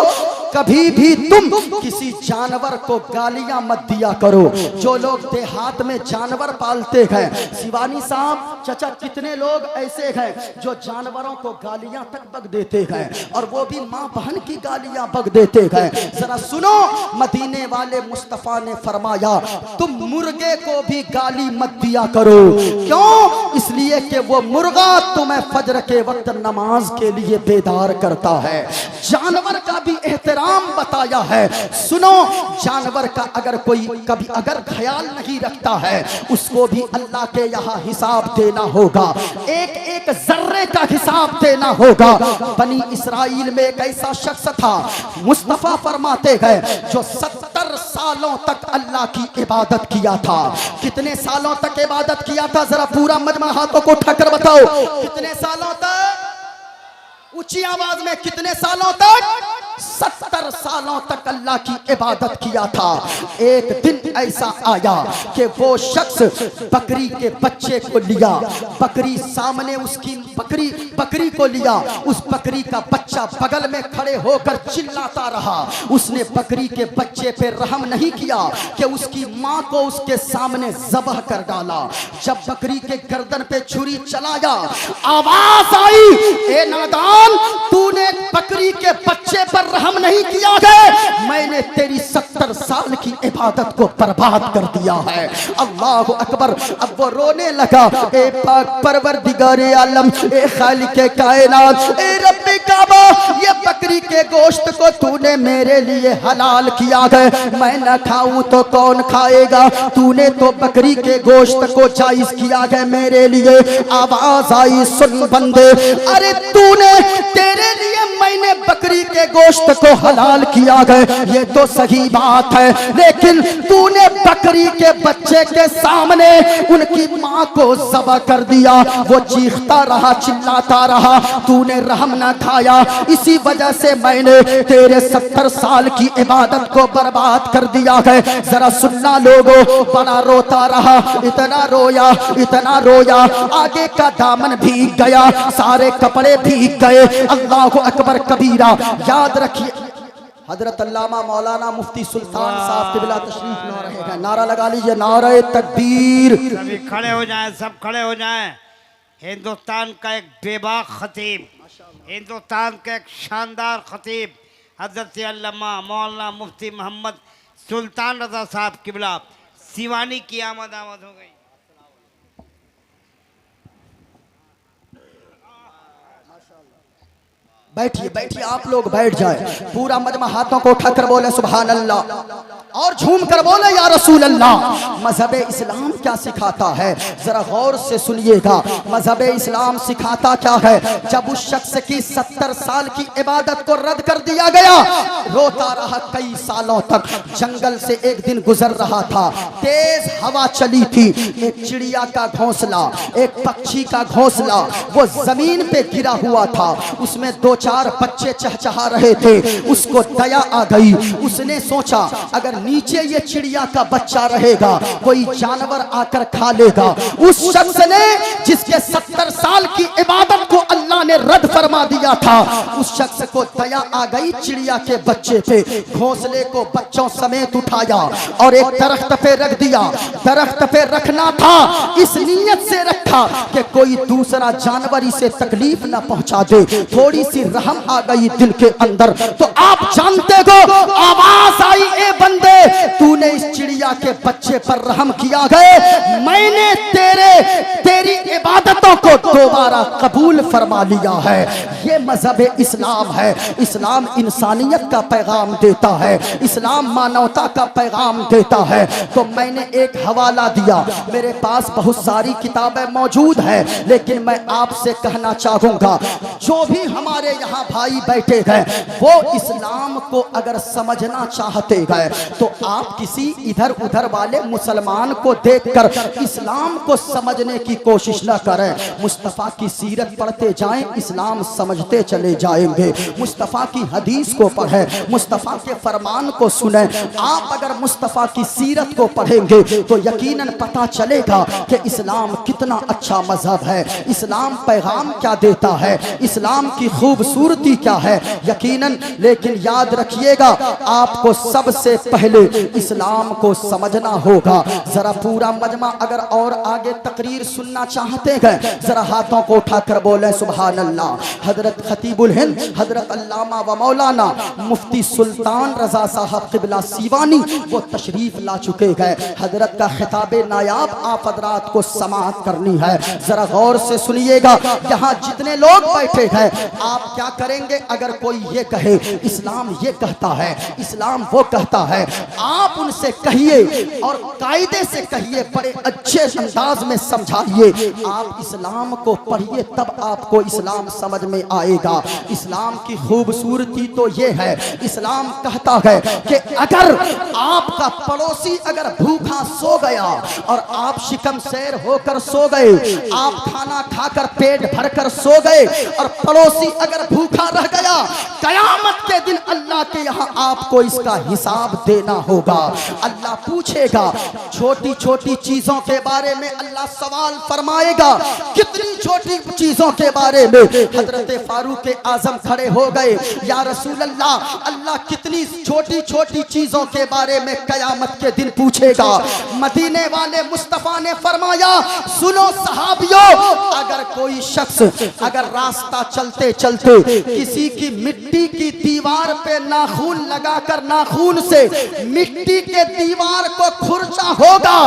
कभी भी तुम किसी जानवर को गालियां मत दिया करो। जो लोग देहात में जानवर पालते हैं, शिवानी साहब चाचा कितने लोग ऐसे हैं जो जानवरों को गालियां तक बक देते हैं, और वो भी माँ बहन की गालियां बक देते हैं। जरा सुनो, मदीने वाले मुस्तफ़ा ने फरमाया तुम मुर्गे को भी गाली मत दिया करो। क्यों? इसलिए कि वो मुर्गा तुम्हें फजर के वक्त नमाज के लिए बेदार करता है। जानवर का भी एहतराम बताया है। सुनो, जानवर का अगर कोई कभी अगर ख्याल नहीं रखता है उसको भी अल्लाह के यहाँ हिसाब देना होगा, एक एक जर्रे का हिसाब देना होगा। बनी इसराइल में एक ऐसा शख्स था, मुस्तफ़ा फरमाते हैं, जो 70 सालों तक अल्लाह की इबादत किया था। कितने सालों तक इबादत किया था? जरा पूरा मजमा हाथों को उठाकर बताओ, कितने सालों तक? ऊंची आवाज में, कितने सालों तक? 70 सालों तक अल्लाह की इबादत किया था। एक दिन ऐसा आया कि वो शख्स बकरी के बच्चे को लिया, बकरी सामने उसकी बकरी को लिया, उस बकरी का बच्चा बगल में खड़े होकर चिल्लाता रहा। उसने बकरी के बच्चे पे रहम नहीं किया कि उसकी माँ को उसके सामने ज़बह कर डाला। जब बकरी के गर्दन पे छुरी चलाया, आवाज आई, ए नादान, तूने बकरी के बच्चे पर रहम नहीं किया है, मैंने तेरी 70 साल की इबादत को बर्बाद कर दिया है। अल्लाह अकबर। अब वो रोने लगा, ए पाक परवरदिगारे आलम, ए खालिके कायनात, ए रब्बे काबा, ये बकरी के गोश्त को तूने मेरे लिए हलाल किया है, मैं न खाऊं तो कौन खाएगा? तूने तो बकरी के गोश्त को जायज किया है मेरे लिए। आवाज आई, सुन बंदे, अरे तूने, तेरे लिए मैंने बकरी के गोश्त को हलाल किया है, ये तो सही बात है, लेकिन तूने बकरी के बच्चे के सामने उनकी माँ को ज़बह कर दिया। वो चीखता रहा, चिल्लाता रहा, तूने रहम ना खाया, इसी वजह से मैंने तेरे 70 साल की इबादत को बर्बाद कर दिया है। जरा सुनना लोगों, बड़ा रोता रहा, इतना रोया, आगे का दामन भीग गया, सारे कपड़े भीग गए। अल्लाह अकबर कबीरा। याद रखिए, हजरत अल्लामा मौलाना मुफ्ती सुल्तान साहब क़िबला तशरीफ ला रहे हैं। नारा लगा लीजिए, नारे तकबीर। सभी खड़े हो जाएं, सब खड़े हो जाएं। हिंदुस्तान का एक बेबाक खतीब, हिंदुस्तान का एक शानदार खतीब हजरत अल्लामा मौलाना मुफ्ती मोहम्मद सुल्तान रजा साहब क़िबला सिवानी की आमद हो गई। बैठिए, आप लोग बैठ जाए। पूरा मजमा हाथों को उठाकर बोले सुभान अल्लाह और झूम कर बोले या रसूल अल्लाह। मजहब इस्लाम क्या सिखाता है, जरा गौर से सुनिएगा। मजहब इस्लाम सिखाता क्या है? जब उस शख्स की 70 साल की इबादत को रद्द कर दिया गया, रोता रहा कई सालों तक। जंगल से एक दिन गुजर रहा था, तेज हवा चली थी, एक चिड़िया का घोंसला, एक पक्षी का घोंसला वो जमीन पे गिरा हुआ था, उसमें 2-4 बच्चे चहचहा रहे थे। उसको दया आ गई, उसने सोचा अगर नीचे ये चिड़िया का बच्चा रहेगा कोई जानवर आकर खा लेगा। उस शख्स ने जिसके 70 साल की इबादत को अल्लाह ने रद्द फरमा दिया था, उस शख्स को दया आ गई चिड़िया के बच्चे पे। घोंसले को बच्चों समेत उठाया और एक दरख्त पे रख दिया। दरख्त पे रखना था इस नीयत से रखा कि कोई दूसरा जानवर इसे तकलीफ ना पहुंचा दे। थोड़ी सी रहम आ गई दिल के अंदर, तो आप जानते हो, आवाज आई, ए बंदे, तूने इस चिड़िया के बच्चे पर रहम किया है, मैंने तेरी इबादतों को दोबारा कबूल फरमा लिया है। ये मजहब इस्लाम है। इस्लाम इंसानियत का पैगाम देता है, इस्लाम मानवता का पैगाम देता है। तो मैंने एक हवाला दिया, मेरे पास बहुत सारी किताबें मौजूद है, लेकिन मैं आपसे कहना चाहूंगा, जो भी हमारे यहाँ भाई बैठे हैं वो इस्लाम को अगर समझना चाहते हैं तो आप किसी इधर उधर वाले मुसलमान को देखकर इस्लाम को समझने की कोशिश न करें। मुस्तफ़ा की सीरत पढ़ते जाएं, इस्लाम समझते चले जाएंगे। मुस्तफ़ा की हदीस को पढ़ें, मुस्तफ़ा के फरमान को सुने। आप अगर मुस्तफ़ा की सीरत को पढ़ेंगे तो यकीनन पता चलेगा कि इस्लाम कितना अच्छा मजहब है, इस्लाम पैगाम क्या देता है, इस्लाम की खूबसूरती क्या है, यकीनन। लेकिन याद रखिएगा, आपको सबसे पहले इस्लाम को समझना होगा। जरा पूरा मजमा अगर और आगे तकरीर सुनना चाहते हैं, जरा हाथों को उठाकर बोले सुभान अल्लाह। हजरत खतीबुल हिंद हजरत अल्लामा व मौलाना मुफ्ती सुल्तान रजा साहब क़िबला सीवानी वो तशरीफ ला चुके हैं। हजरत का खिताबे नायाब आप हजरात को समाअत करनी है। जरा गौर से सुनिएगा, यहाँ जितने लोग बैठे हैं, आप क्या करेंगे अगर कोई ये कहे इस्लाम ये कहता है, इस्लाम वो कहता है, आप उनसे कहिए और कायदे से कहिए, बड़े अच्छे अंदाज में समझाइए। आप इस्लाम को पढ़िए, तब आपको इस्लाम समझ में आएगा। इस्लाम की खूबसूरती तो ये है, इस्लाम कहता है कि अगर आपका पड़ोसी अगर भूखा सो गया और आप शिकम शेर होकर सो गए, आप खाना खाकर पेट भरकर सो गए और पड़ोसी अगर भूखा रह गया, कयामत के दिन अल्लाह के यहाँ आपको इसका हिसाब देना होगा। अल्लाह पूछेगा। छोटी छोटी चीजों के बारे में अल्लाह सवाल फरमाएगा। कितनी छोटी चीजों के बारे में हजरत फारूक आजम खड़े हो गए, या रसूल अल्लाह, अल्लाह कितनी छोटी छोटी चीजों के बारे में कयामत के दिन पूछेगा। मदीने वाले मुस्तफा ने फरमाया, सुनो सहाबियों, अगर कोई शख्स अगर रास्ता चलते चलते किसी की मिट्टी की दीवार पे नाखून लगाकर नाखून से मिट्टी के दीवार को खुरचा होगा,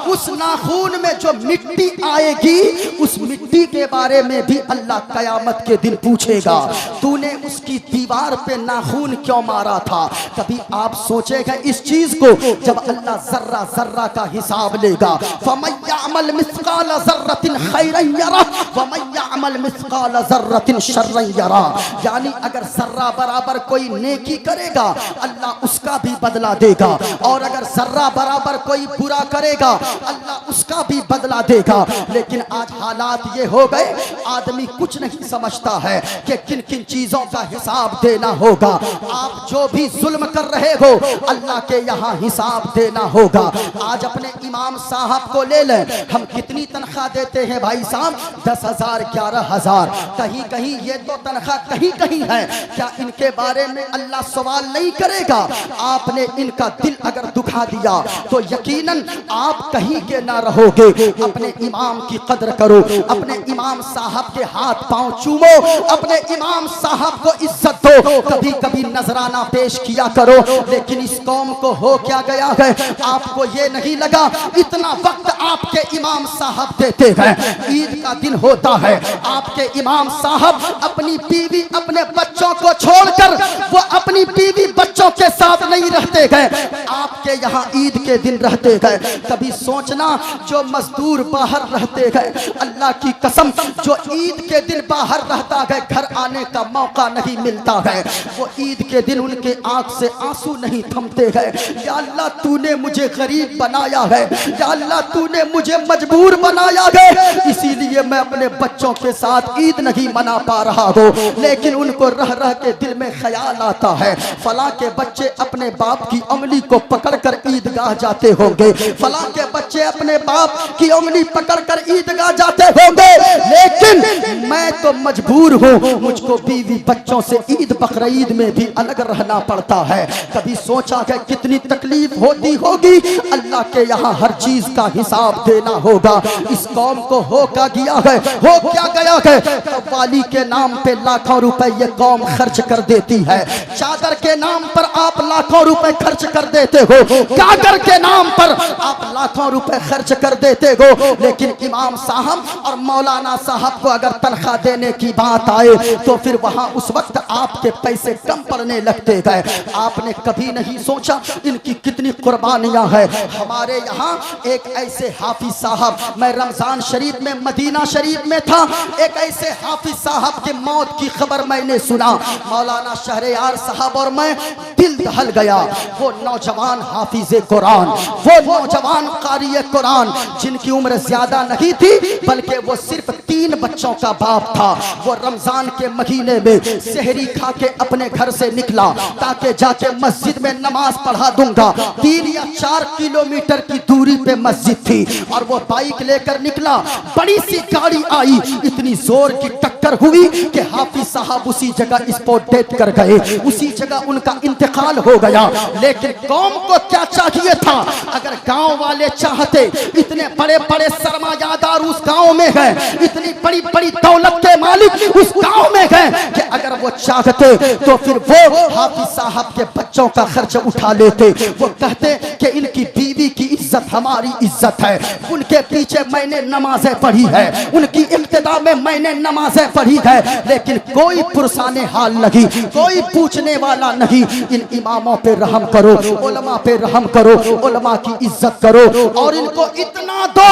उस नाखून में जो मिट्टी आएगी उस मिट्टी के बारे में भी अल्लाह कयामत के दिन पूछेगा। तूने उसकी दीवार पे नाखून क्यों मारा था? कभी आप सोचेगा इस चीज को? जब अल्लाह जर्रा जर्रा का हिसाब लेगा, फमन यअमल मिस्काल ज़र्रतिन खैरन यरा वमन यअमल मिस्काल ज़र्रतिन शर्रन यरा। यानी अगर जर्रा बराबर कोई नेकी करेगा अल्लाह उसका भी बदला देगा, और अगर जर्रा बराबर कोई बुरा करेगा अल्लाह उसका भी बदला देगा। लेकिन आज हालात ये हो गए, आदमी कुछ नहीं समझता है कि किन किन चीजों का हिसाब देना होगा। आप जो भी जुल्म कर रहे हो अल्लाह के यहाँ हिसाब देना होगा। आज अपने इमाम साहब को ले लें, हम कितनी तनख्वाह देते हैं भाई साहब? 10,000 11,000। कहीं कहीं ये तो तनख्वाह कहीं कहीं है, क्या इनके बारे में अल्लाह सवाल नहीं करेगा? आपने इनका दिल अगर दुखा दिया तो यकीनन आप कहीं के ना रहोगे। अपने इमाम की कदर करो, अपने इमाम साहब के हाथ पांव चूमो, अपने इमाम साहब को इज्जत दो। कभी कभी नजराना पेश किया करो। लेकिन इस कौम को हो क्या गया है, आपको ये नहीं लगा इतना वक्त आपके इमाम साहब देते हैं। ईद का दिन होता है, आपके इमाम साहब अपनी बीवी अपने बच्चों को छोड़कर वो अपनी बीवी बच्चों के साथ नहीं रहते गए, आपके यहाँ ईद के दिन रहते गए। कभी सोचना जो मजदूर बाहर रहते गए, अल्लाह की कसम जो ईद के दिन बाहर रहता है, घर आने का मौका नहीं मिलता है, वो ईद के दिन उनके आंख से आंसू नहीं थमते हैं। या अल्लाह तूने मुझे गरीब बनाया है, या अल्लाह तूने मुझे मजबूर बनाया है, इसीलिए मैं अपने बच्चों के साथ ईद नहीं मना पा रहा हूँ। लेकिन उनको रह रह के दिल में ख्याल आता है, फला के बच्चे अपने बाप की उंगली को पकड़कर ईदगाह जाते होंगे, फला के बच्चे अपने बाप की उंगली पकड़कर ईदगाह जाते होंगे, लेकिन मैं तो मजबूर हूँ, मुझको बीवी बच्चों से ईद बकरीद में भी अलग रहना पड़ता है। कभी सोचा है कितनी तकलीफ होती होगी? अल्लाह के यहाँ हर चीज का हिसाब देना होगा। इस कौम को हो क्या गया है, हो क्या गया है? कव्वाली के नाम पे लाखों रुपए ये कौम खर्च कर देती है, चादर के नाम पर आप लाखों रुपए खर्च कर देते हो, कागर के नाम पर आप लाखों रुपए खर्च कर देते हो, लेकिन इमाम साहब और मौलाना साहब को अगर तनख्वाह देने की बात आए तो फिर वहां उस वक्त आपके पैसे कम पड़ने लगते हैं। आपने कभी नहीं सोचा इनकी कितनी कुर्बानियां हैं। हमारे यहाँ एक ऐसे हाफिज साहब, मैं रमजान शरीफ में मदीना शरीफ में था, एक ऐसे हाफिज साहब के मौत की खबर मैंने सुना, मौलाना शहरयार साहब, और मैं दिल दहल गया। वो नौजवान हाफिज कुरान, वो नौजवान कारी कुरान जिनकी उम्र ज्यादा नहीं थी बल्कि वो सिर्फ 3 बच्चों का बाप था, वो रमजान के महीने में सहरी खा के अपने घर से निकला ताकि जाके मस्जिद में नमाज पढ़ा दूंगा। 3 या 4 किलोमीटर की दूरी पे मस्जिद थी और वो बाइक लेकर निकला, बड़ी सी गाड़ी आई, इतनी जोर की टक्कर हुई कि हाफिज साहब उसी जगह स्पॉट डेथ कर गए, उसी जगह उनका इंतकाल हो गया। लेकिन कौम को क्या चाहिए था? अगर गांव वाले चाहते, इतने बड़े बड़े सरमायादार उस गांव में है, इतनी बड़ी बड़ी दौलत के मालिक उस गांव में है कि अगर वो चाहते तो फिर वो हाफिज साहब के बच्चों का खर्च उठा लेते। वो कहते कि इनकी बीवी की इज्जत हमारी इज्जत है, उनके पीछे मैंने नमाजें पढ़ी है, उनकी इब्तिदा में मैंने नमाजें पढ़ी है, लेकिन कोई पुरसाने हाल नहीं, कोई पूछने वाला नहीं। इन इमामों पे रहम करो, उलमा पे रहम करो, उलमा की इज्जत करो और इनको इतना दो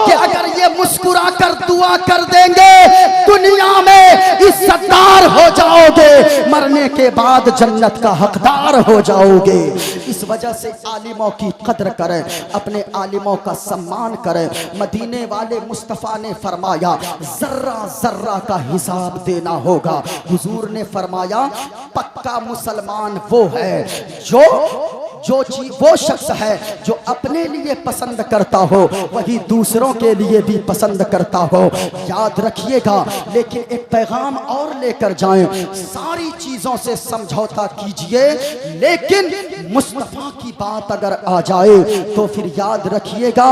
कि अगर ये मुस्कुरा कर दुआ कर देंगे दुनिया में इज्जतदार हो जाओगे, मरने के बाद जन्नत का हकदार हो जाओगे। इस वजह से आलिमों की कदर करें, अपने आलिमों का सम्मान करें। मदीने वाले मुस्तफ़ा ने फरमाया जर्रा जर्रा का हिसाब देना होगा। हुजूर ने फरमाया पक्का मुसलमान वो है जो वो शख्स है जो अपने लिए पसंद करता हो वही दूसरों के लिए भी पसंद करता हो। याद रखिएगा, लेकिन एक पैगाम और लेकर जाएं, सारी चीजों से समझौता कीजिए, लेकिन मुस्तफा की बात अगर आ जाए तो फिर याद रखिएगा,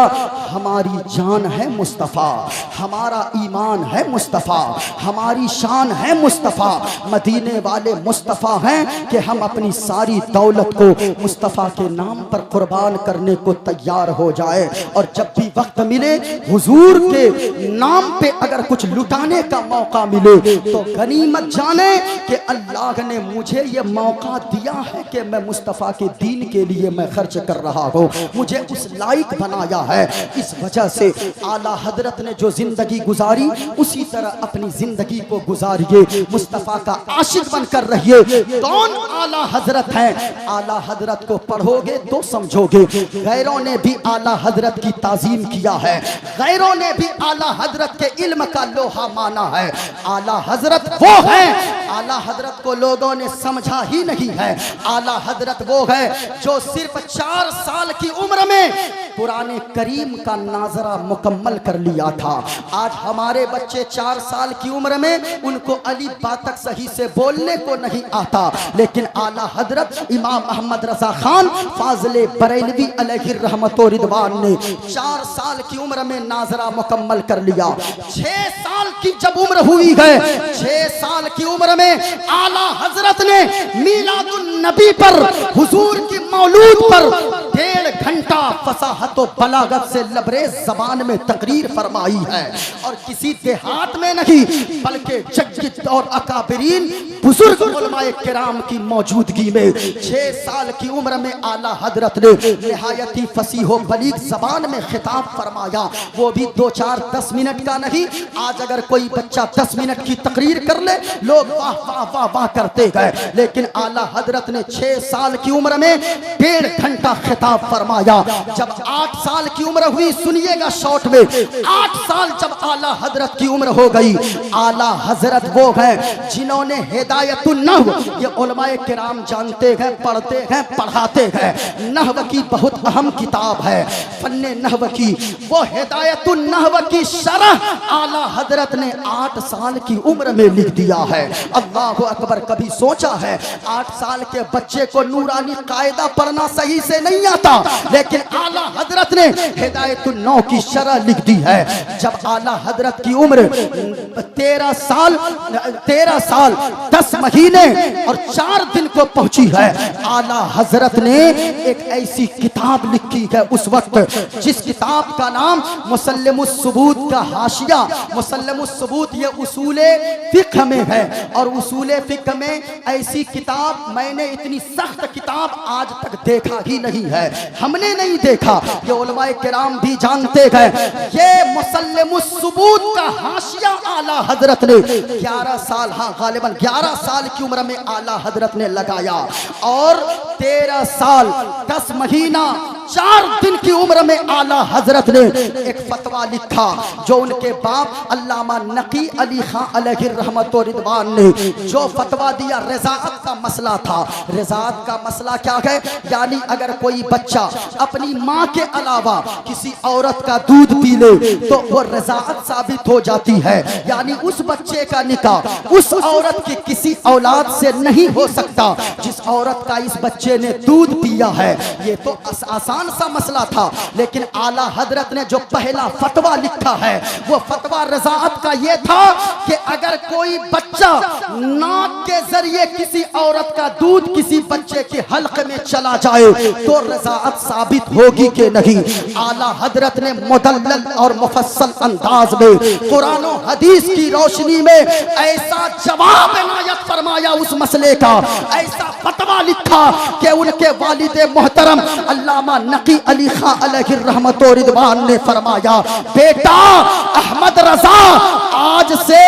हमारी जान है मुस्तफा, हमारा ईमान है मुस्तफा, हमारी शान है मुस्तफा, मदीने वाले मुस्तफा हैं कि हम अपनी सारी दौलत को मुस्तफा के नाम पर कुर्बान करने को तैयार हो जाए। और जब भी वक्त मिले हुजूर के नाम पे अगर कुछ लुटाने का मौका मिले तो गनीमत जाने कि अल्लाह ने मुझे ये मौका दिया है कि मैं मुस्तफा के दीन के लिए मैं खर्च कर रहा हूँ, मुझे उस लायक बनाया है। इस वजह से आला हजरत ने जो जिंदगी गुजारी उसी तरह अपनी जिंदगी को गुजारिए, मुस्तफा का आशिक बनकर रहिए। कौन आला हजरत है? आला हजरत को पढ़ोगे तो समझोगे। गैरों ने भी आला हजरत की ताजीम किया है, गैरों ने भी आला हजरत के इल्म का लोहा माना है। आला हजरत वो है, आला हजरत को लोगों ने समझा ही नहीं है। आला हजरत वो है जो सिर्फ 4 साल की उम्र में कुरान करीम का नाजरा मुकम्मल कर लिया था। आज हमारे बच्चे 4 साल की उम्र में उनको अली बा तक सही से बोलने को नहीं आता, लेकिन आला हजरत इमाम अहमद रजा खान फाजिले बरेलवी अलैहि रहमत व रिदवान ने 4 साल की उम्र में नाजरा मुकम्मल कर लिया। 6 साल की जब उम्र हुई है, 6 साल की उम्र में आला हजरत ने मीलादुन नबी पर, हुजूर की मौलूद पर 1.5 घंटा फसाहत व बलागत से लबरेज जबान में तकरीर फरमाई है। और किसी देहात में नहीं बल्कि जग्गित और अकाबरीन बुजुर्ग उलमाए किराम की मौजूदगी में 6 साल की उम्र में आला हजरत ने निहायती फसीह व बलीग जबान में खिताब फरमाया, वो भी 2-4-10 मिनट का नहीं। आज अगर कोई बच्चा 10 मिनट की तकरीर कर ले लोग वाह वाह वाह वाह करते गए, लेकिन आला हजरत ने 6 साल की उम्र में 1.5 घंटा खिताब फरमाया। जब 8 साल की उम्र हुई, सुनिएगा शॉर्ट में, 8 साल जब आला हजरत की उम्र हो गई, आला हजरत वो है जिन्होंने हिदायतुन नहव, ये उलमाए किराम जानते हैं, पढ़ते हैं, पढ़ाते हैं, नहव की बहुत अहम किताब है फन्ने नहव की, वो हिदायतुन नहव की शरह आला हजरत ने 8 साल की उम्र में लिख दिया है। अल्लाहु अकबर। कभी सोचा है 8 साल के बच्चे को नूरानी कायदा पढ़ना सही से नहीं आता, लेकिन आला हजरत ने हिदायतुन नौ की शरह लिख दी है। जब आला हजरत की उम्र 13 साल 10 महीने और 4 दिन को पहुंची है, आला हजरत ने एक ऐसी किताब लिखी है उस वक्त, जिस किताब का नाम मुसल्लमुस सुबूत का हाशिया। मुसल्लमुस सुबूत ये उसूले फिक्र में है, और उसूले फिक्र में ऐसी किताब मैंने इतनी सख्त किताब आज तक देखा ही नहीं है, हमने नहीं देखा, ये उलमाए किराम भी जानते हैं। ये मुसल्लमुस सुबूत का हाशिया आला हजरत ने 11 साल, हाँ गालिबन 11 साल की उम्र में आला हजरत ने लगाया, और 13 साल 10 महीना 4 दिन की उम्र में आला हजरत ने एक फतवा लिखा, जो उनके बाप अल्लामा नकी अली खां अलैहि रहमत व रिदवान ने जो फतवा दिया, रज़ाअत का मसला था। रज़ाअत का मसला क्या है? यानी अगर कोई बच्चा अपनी माँ के अलावा किसी औरत का दूध पी ले तो वो रज़ाअत साबित हो जाती है, यानी उस बच्चे का निकाह उस औरत की किसी औलाद से नहीं हो सकता जिस औरत का इस बच्चे ने दूध पिया है। ये तो आसान सा मसला था, लेकिन आला हजरत ने जो पहला फतवा लिखा है वो फतवा रज़ाअत का ये था कि अगर कोई बच्चा नाक के जरिए किसी औरत का दूध किसी बच्चे के हल्क में चला जाए तो रज़ाअत साबित होगी कि नहीं। आला हजरत ने मुदल्लल और मुफस्सल अंदाज में कुरान और हदीस की रोशनी में ऐसा जवाब इनायत फरमाया उस मसले का, ऐसा फतवा लिखा कि उनके वालिद मोहतरम अल्लामा नकी अली खां अलैहि रहमत व रिदवान ने फरमाया, बेटा अहमद रजा आज से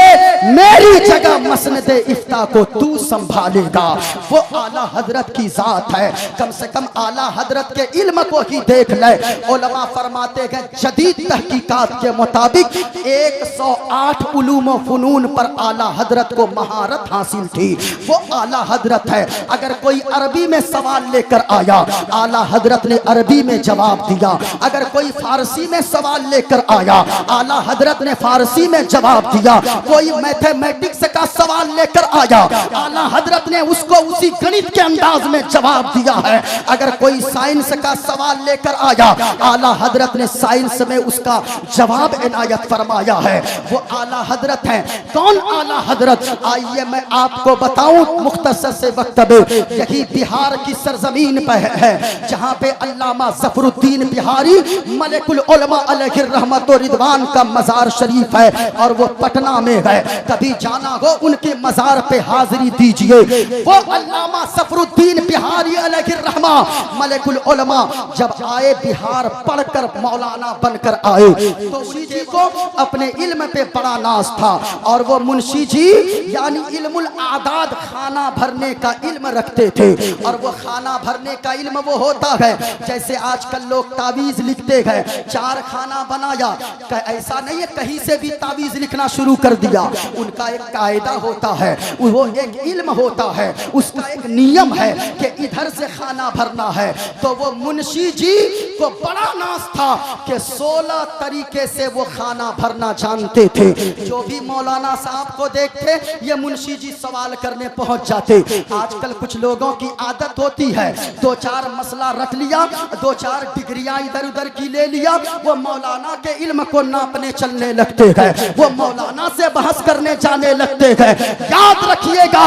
मेरी जगह मसनद इफ्ता को तू संभालेगा। वो आला हजरत की जात है, कम से कम आला हजरत के इल्म को ही देख ले। उलमा फरमाते हैं जदीद तहकीकात के मुताबिक 108 उलूम व फनून पर आला हजरत को महारत हासिल थी। वो आला हजरत है। अगर कोई अरबी में सवाल लेकर आया, आला हजरत ने अरबी में जवाब दिया। अगर कोई फारसी में सवाल लेकर आया, आला हजरत ने फारसी में जवाब दिया। कोई मैथमेटिक्स का सवाल लेकर आया, आला हजरत ने उसको उसी गणित के अंदाज में जवाब दिया है। अगर कोई साइंस का सवाल लेकर आया, आला हजरत ने साइंस में उसका जवाब इनायत फरमाया है। वो आला हजरत है। कौन आला हजरत? आइए मैं आपको बताऊं मुख्तसर से वक्त में। यही बिहार की सरजमीन पर है जहां पे अल्लामा ज़फरुद्दीन बिहारी मलिकुल उलमा अलैहि रहमत व रिदवान का मजार शरीफ है और वो पटना में है। कभी जाना हो उनके मजार पे हाजिरी दीजिए। वो अल्लामा ज़फरुद्दीन बिहारी अलैहि रहमा मलिकुल उलमा जब आए बिहार पढ़कर मौलाना बनकर आए तो मुंशी जी को अपने इल्म पे बड़ा नाज था और वो मुंशी जी यानी इल्मुल आदाद खाना भरने का इल्म रखते थे। और वो खाना भरने का इल्म वो होता है जैसे आजकल लोग तावीज लिखते हैं, 4 खाना बनाया, ऐसा नहीं है कहीं से भी तावीज लिखना शुरू कर दिया। उनका एक कायदा होता है, वो एक इल्म होता है, उसका एक नियम है कि इधर से खाना भरना है। तो वो मुंशी जी को बड़ा नाज था कि 16 तरीके से वो खाना भरना जानते थे। जो भी मौलाना साहब को देखते ये मुंशी जी सवाल करने पहुंच जाते। आजकल कुछ लोगों की आदत होती है 2-4 मसला रख लिया, 2-4 डिग्रियां इधर उधर की ले लिया, वो मौलाना के इल्म को नापने चलने लगते हैं, वो मौलाना से बहस करने जाने लगते हैं। याद रखिएगा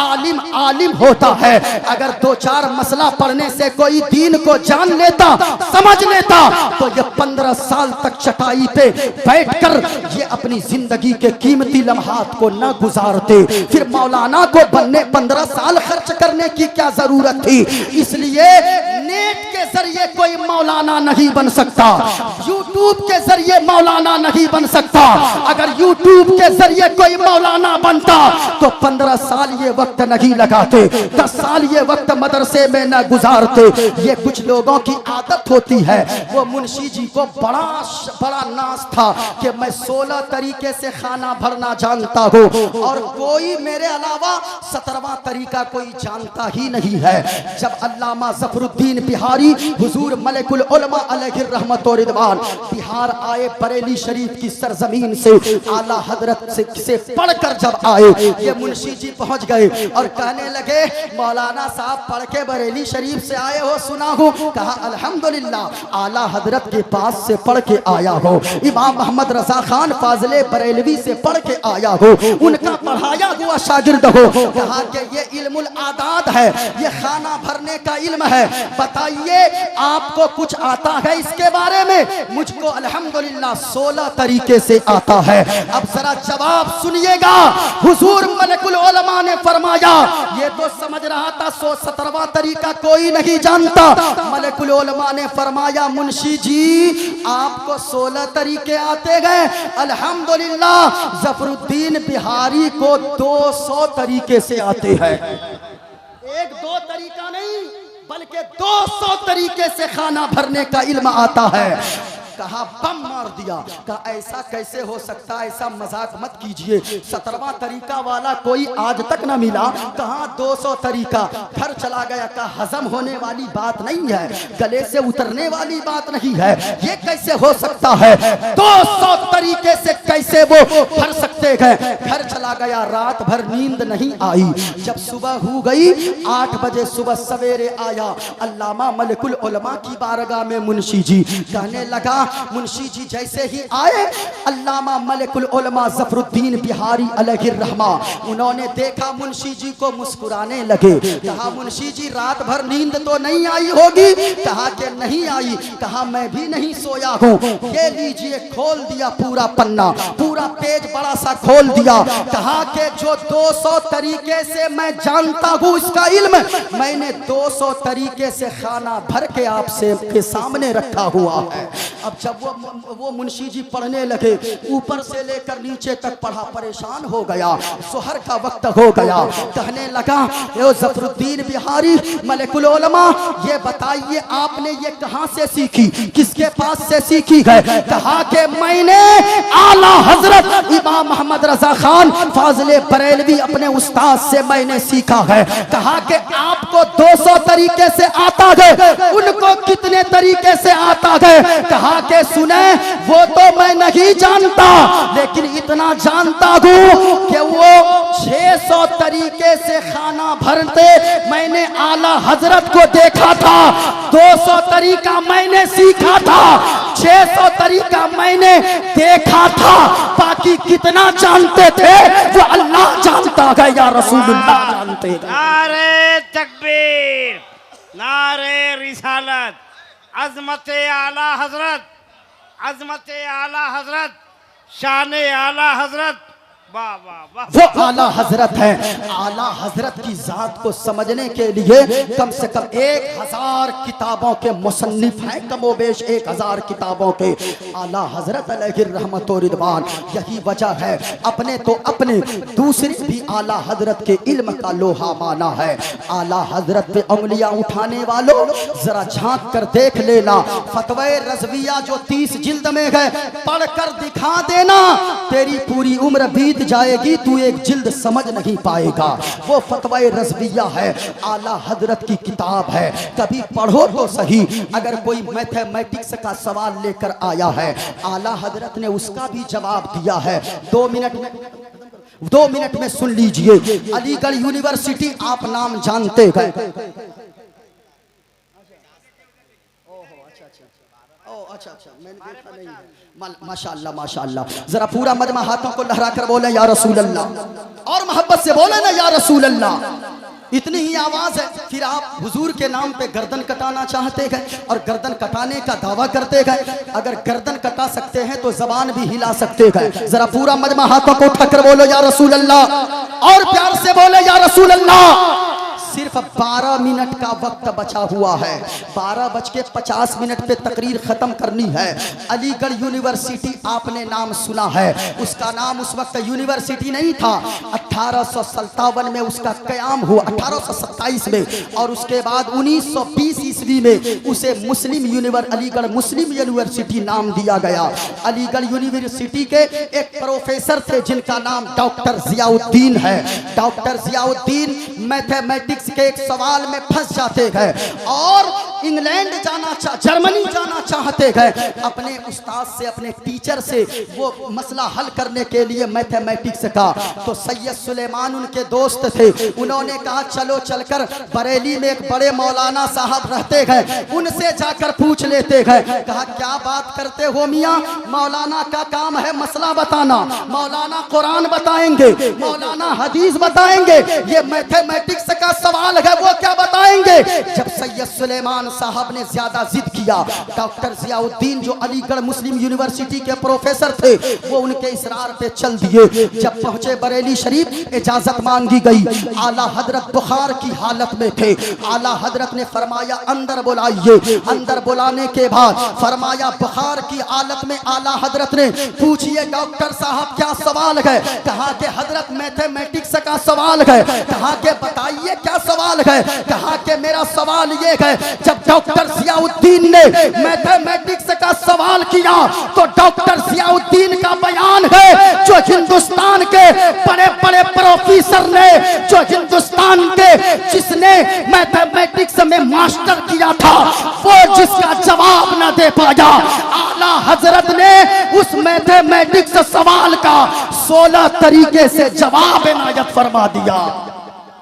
आलिम आलिम होता है। अगर 2-4 मसला पढ़ने से कोई दीन को जान लेता, समझ लेता, तो ये 15 साल तक चटाई पे बैठकर ये अपनी जिंदगी के कीमती लम्हात को न गुजारते। फिर मौलाना को बनने 15 साल खर्च करने की क्या जरूरत थी? इसलिए नेट के जरिए कोई मौलाना नहीं बन सकता, यूट्यूब के जरिए मौलाना नहीं बन सकता। अगर यूट्यूब के जरिए कोई मौलाना बनता तो 15 साल ये वक्त नहीं लगाते, 10 साल ये वक्त मदरसे में न गुजारते। ये कुछ लोगों की आदत होती है। वो मुंशी जी को बड़ा नाज था कि मैं 16 तरीके से खाना भरना जानता हूँ और कोई मेरे अलावा 17वां तरीका कोई जानता ही नहीं है। जब अल्लामा ज़फरुद्दीन बिहारी हुजूर मलिकुल उलमा अलैहि रहमत व रिदवान बिहार आए, बरेली शरीफ की सरजमीन से आला हजरत से पढ़कर जब आए, ये मुंशी जी पहुंच गए और कहने लगे मौलाना साहब पढ़ के बरेली शरीफ से आए हो सुना हूँ। कहा अल्हम्दुलिल्लाह आला हजरत के पास से पढ़ के आया हो, इमाम मोहम्मद रजा खान फाजले बरेलवी से पढ़ के आया हो, उनका पढ़ाया हुआ शागिर्द हो। कहा कि ये इल्मुल आदाद है, ये खाना भरने का इल्म है, बताइए आपको कुछ आता है इसके बारे में? मुझको अल्हम्दुलिल्लाह 16 तरीके से आता है। अब जरा जवाब सुनिएगा। हुजूर मलिकुल उलमा ने फरमाया ये तो समझ रहा था 117वां तरीका कोई नहीं जानता। मलिकुल उलमा ने फरमाया मुंशी जी आपको 16 तरीके आते गए। अल्हम्दुलिल्लाह ज़फरुद्दीन बिहारी को 200 तरीके से आते हैं। 1-2 तरीका नहीं बल्कि 200 तरीके से खाना भरने का इल्म आता है। कहा बम मार दिया। कहा ऐसा कैसे हो सकता, ऐसा मजाक मत कीजिए, 17वां तरीका वाला कोई आज तक ना मिला। कहा 200 तरीका, घर चला गया। कहा हजम होने वाली बात नहीं है, गले से उतरने वाली बात नहीं है, ये कैसे हो सकता है? 200 तरीके से कैसे वो भर सकते हैं? घर चला गया, रात भर नींद नहीं आई। जब सुबह हो गई 8 बजे सुबह सवेरे आया अल्लामा मलिकुल उलमा की बारगाह में मुंशी जी। कहने लगा मुंशी जी जैसे ही आए अल्लामा मलिकुल उलमा ज़फरुद्दीन बिहारी अलैहि रहमा, उन्होंने देखा मुंशी जी को मुस्कुराने लगे। कहा मुंशी जी रात भर नींद तो नहीं आई होगी? कहा कि नहीं आई। कहा मैं भी नहीं सोया हूँ। ये लीजिए, खोल दिया पूरा पन्ना, पूरा पेज बड़ा सा खोल दिया। कहा कि जो 200 तरीके से मैं जानता हूँ इसका इल्म, मैंने 200 तरीके से खाना भर के आपसे के सामने रखा हुआ है। अब जब वो वो मुंशी जी पढ़ने लगे, ऊपर से लेकर नीचे तक पढ़ा, परेशान हो गया। सुहर का वक्त हो गया, कहने लगा ए ज़फरुद्दीन बिहारी मलिकुल उलमा, ये बताइए आपने ये कहाँ से सीखी, किसके पास से सीखी है? कहा कि मैंने आला हजरत इमाम मोहम्मद रजा खान फाजिले बरेलवी अपने उस्ताद से मैंने सीखा है। कहा कि आपको 200 तरीके से आता है, उनको कितने तरीके से आता है? कहा कि सुने वो तो मैं नहीं जानता, लेकिन इतना जानता हूँ कि वो 600 तरीके से खाना भरते मैंने आला हजरत को देखा था। 200 तरीका मैंने सीखा था, 600 तरीका मैंने देखा था, बाकी कितना जानते थे वो अल्लाह जानता है या रसूलुल्लाह जानते हैं। नारे तकबीर, नारे रिसालत, अजमत आला हजरत, अजमत आला हजरत, शान आला हजरत। वाह वाह वाह। वो आला हजरत है। आला हजरत की जात को समझने के लिए कम से कम 1000 किताबों के मुसन्निफ हैं, कमोबेश 1000 किताबों के आला हजरत अलैहि रहमत व रिदवान। यही वजह है अपने तो अपने, दूसरे भी आला हजरत के इल्म का लोहा माना है। आला हजरत पे उंगलियां उठाने वालों जरा झांक कर देख लेना, फतवे रज़विया जो 30 जिल्द में है, पढ़कर दिखा देना, तेरी पूरी उम्र बीत जाएगी, तू एक जिल्द समझ नहीं पाएगा। वो फतवा रज़विया है, आला हजरत की किताब है, कभी पढ़ो तो सही। अगर कोई मैथमेटिक्स का सवाल लेकर आया है, आला हजरत ने उसका भी जवाब दिया है। 2 मिनट में सुन लीजिए। अलीगढ़ यूनिवर्सिटी आप नाम जानते हैं? अच्छा, मैंने देखा नहीं है। माशाअल्लाह माशाअल्लाह। जरा पूरा मजमा हाथों को लहरा कर बोले या रसूल अल्लाह, और मोहब्बत से बोले ना या रसूल अल्लाह। इतनी ही आवाज है। फिर आप हुजूर के नाम पे गर्दन कटाना चाहते हैं और गर्दन कटाने का दावा करते हैं। अगर गर्दन कटा सकते हैं तो जबान भी हिला सकते हैं। जरा पूरा मजमा हाथों को उठाकर बोलो या रसूल अल्लाह, और प्यार से बोले या रसूल अल्लाह। सिर्फ 12 मिनट का वक्त बचा हुआ है, 12:50 पे तकरीर खत्म करनी है। अलीगढ़ यूनिवर्सिटी आपने नाम सुना है, उसका नाम उस वक्त यूनिवर्सिटी नहीं था। 1857 में उसका कयाम हुआ, 1827 में, और उसके बाद 1920 ईस्वी में उसे अलीगढ़ मुस्लिम यूनिवर्सिटी नाम दिया गया। अलीगढ़ यूनिवर्सिटी के एक प्रोफेसर थे जिनका नाम डॉक्टर जियाउद्दीन है। डॉक्टर जियाउद्दीन मैथमेटिक्स के एक सवाल में फंस जाते हैं और इंग्लैंड जर्मनी जाना चाहते हैं। अपने उस्ताद से, अपने टीचर से वो मसला हल करने के लिए मैथमेटिक्स का, तो सैयद सुलेमान उनके दोस्त थे। उन्होंने कहा चलो चलकर बरेली में एक बड़े मौलाना साहब रहते हैं, उनसे जाकर पूछ लेते हैं। कहा क्या बात करते हो मियाँ, मौलाना का काम है मसला बताना, मौलाना कुरान बताएंगे, मौलाना हदीस बताएंगे, ये मैथमेटिक्स का सवाल है वो क्या बताएंगे। जब सैयद सुलेमान साहब ने ज्यादा जिद किया, डॉक्टर जियाउद्दीन जो अलीगढ़ मुस्लिम यूनिवर्सिटी के प्रोफेसर थे वो उनके इसरार पे चल दिए। जब पहुंचे बरेली शरीफ, इजाजत मांगी गई। आला हजरत बुखार की हालत में थे। आला हजरत ने फरमाया अंदर बुलाइए। अंदर बुलाने के बाद फरमाया बुखार की हालत में आला हजरत ने पूछिए डॉक्टर साहब क्या सवाल है। कहा कि हजरत मैथमेटिक्स का सवाल है। कहा कि बताइए क्या सवाल है। कहा कि मेरा सवाल ये है, जब डॉक्टर जियाउद्दीन ने मैथमेटिक्स का सवाल किया तो डॉक्टर जियाउद्दीन का बयान है, जो हिंदुस्तान के बड़े बड़े प्रोफेसर ने, जो हिंदुस्तान के जिसने मैथमेटिक्स में मास्टर किया था, वो जिसका जवाब न दे पाया, आला हजरत ने उस मैथमेटिक्स सवाल का 16 तरीके से जवाब इनायत फरमा दिया।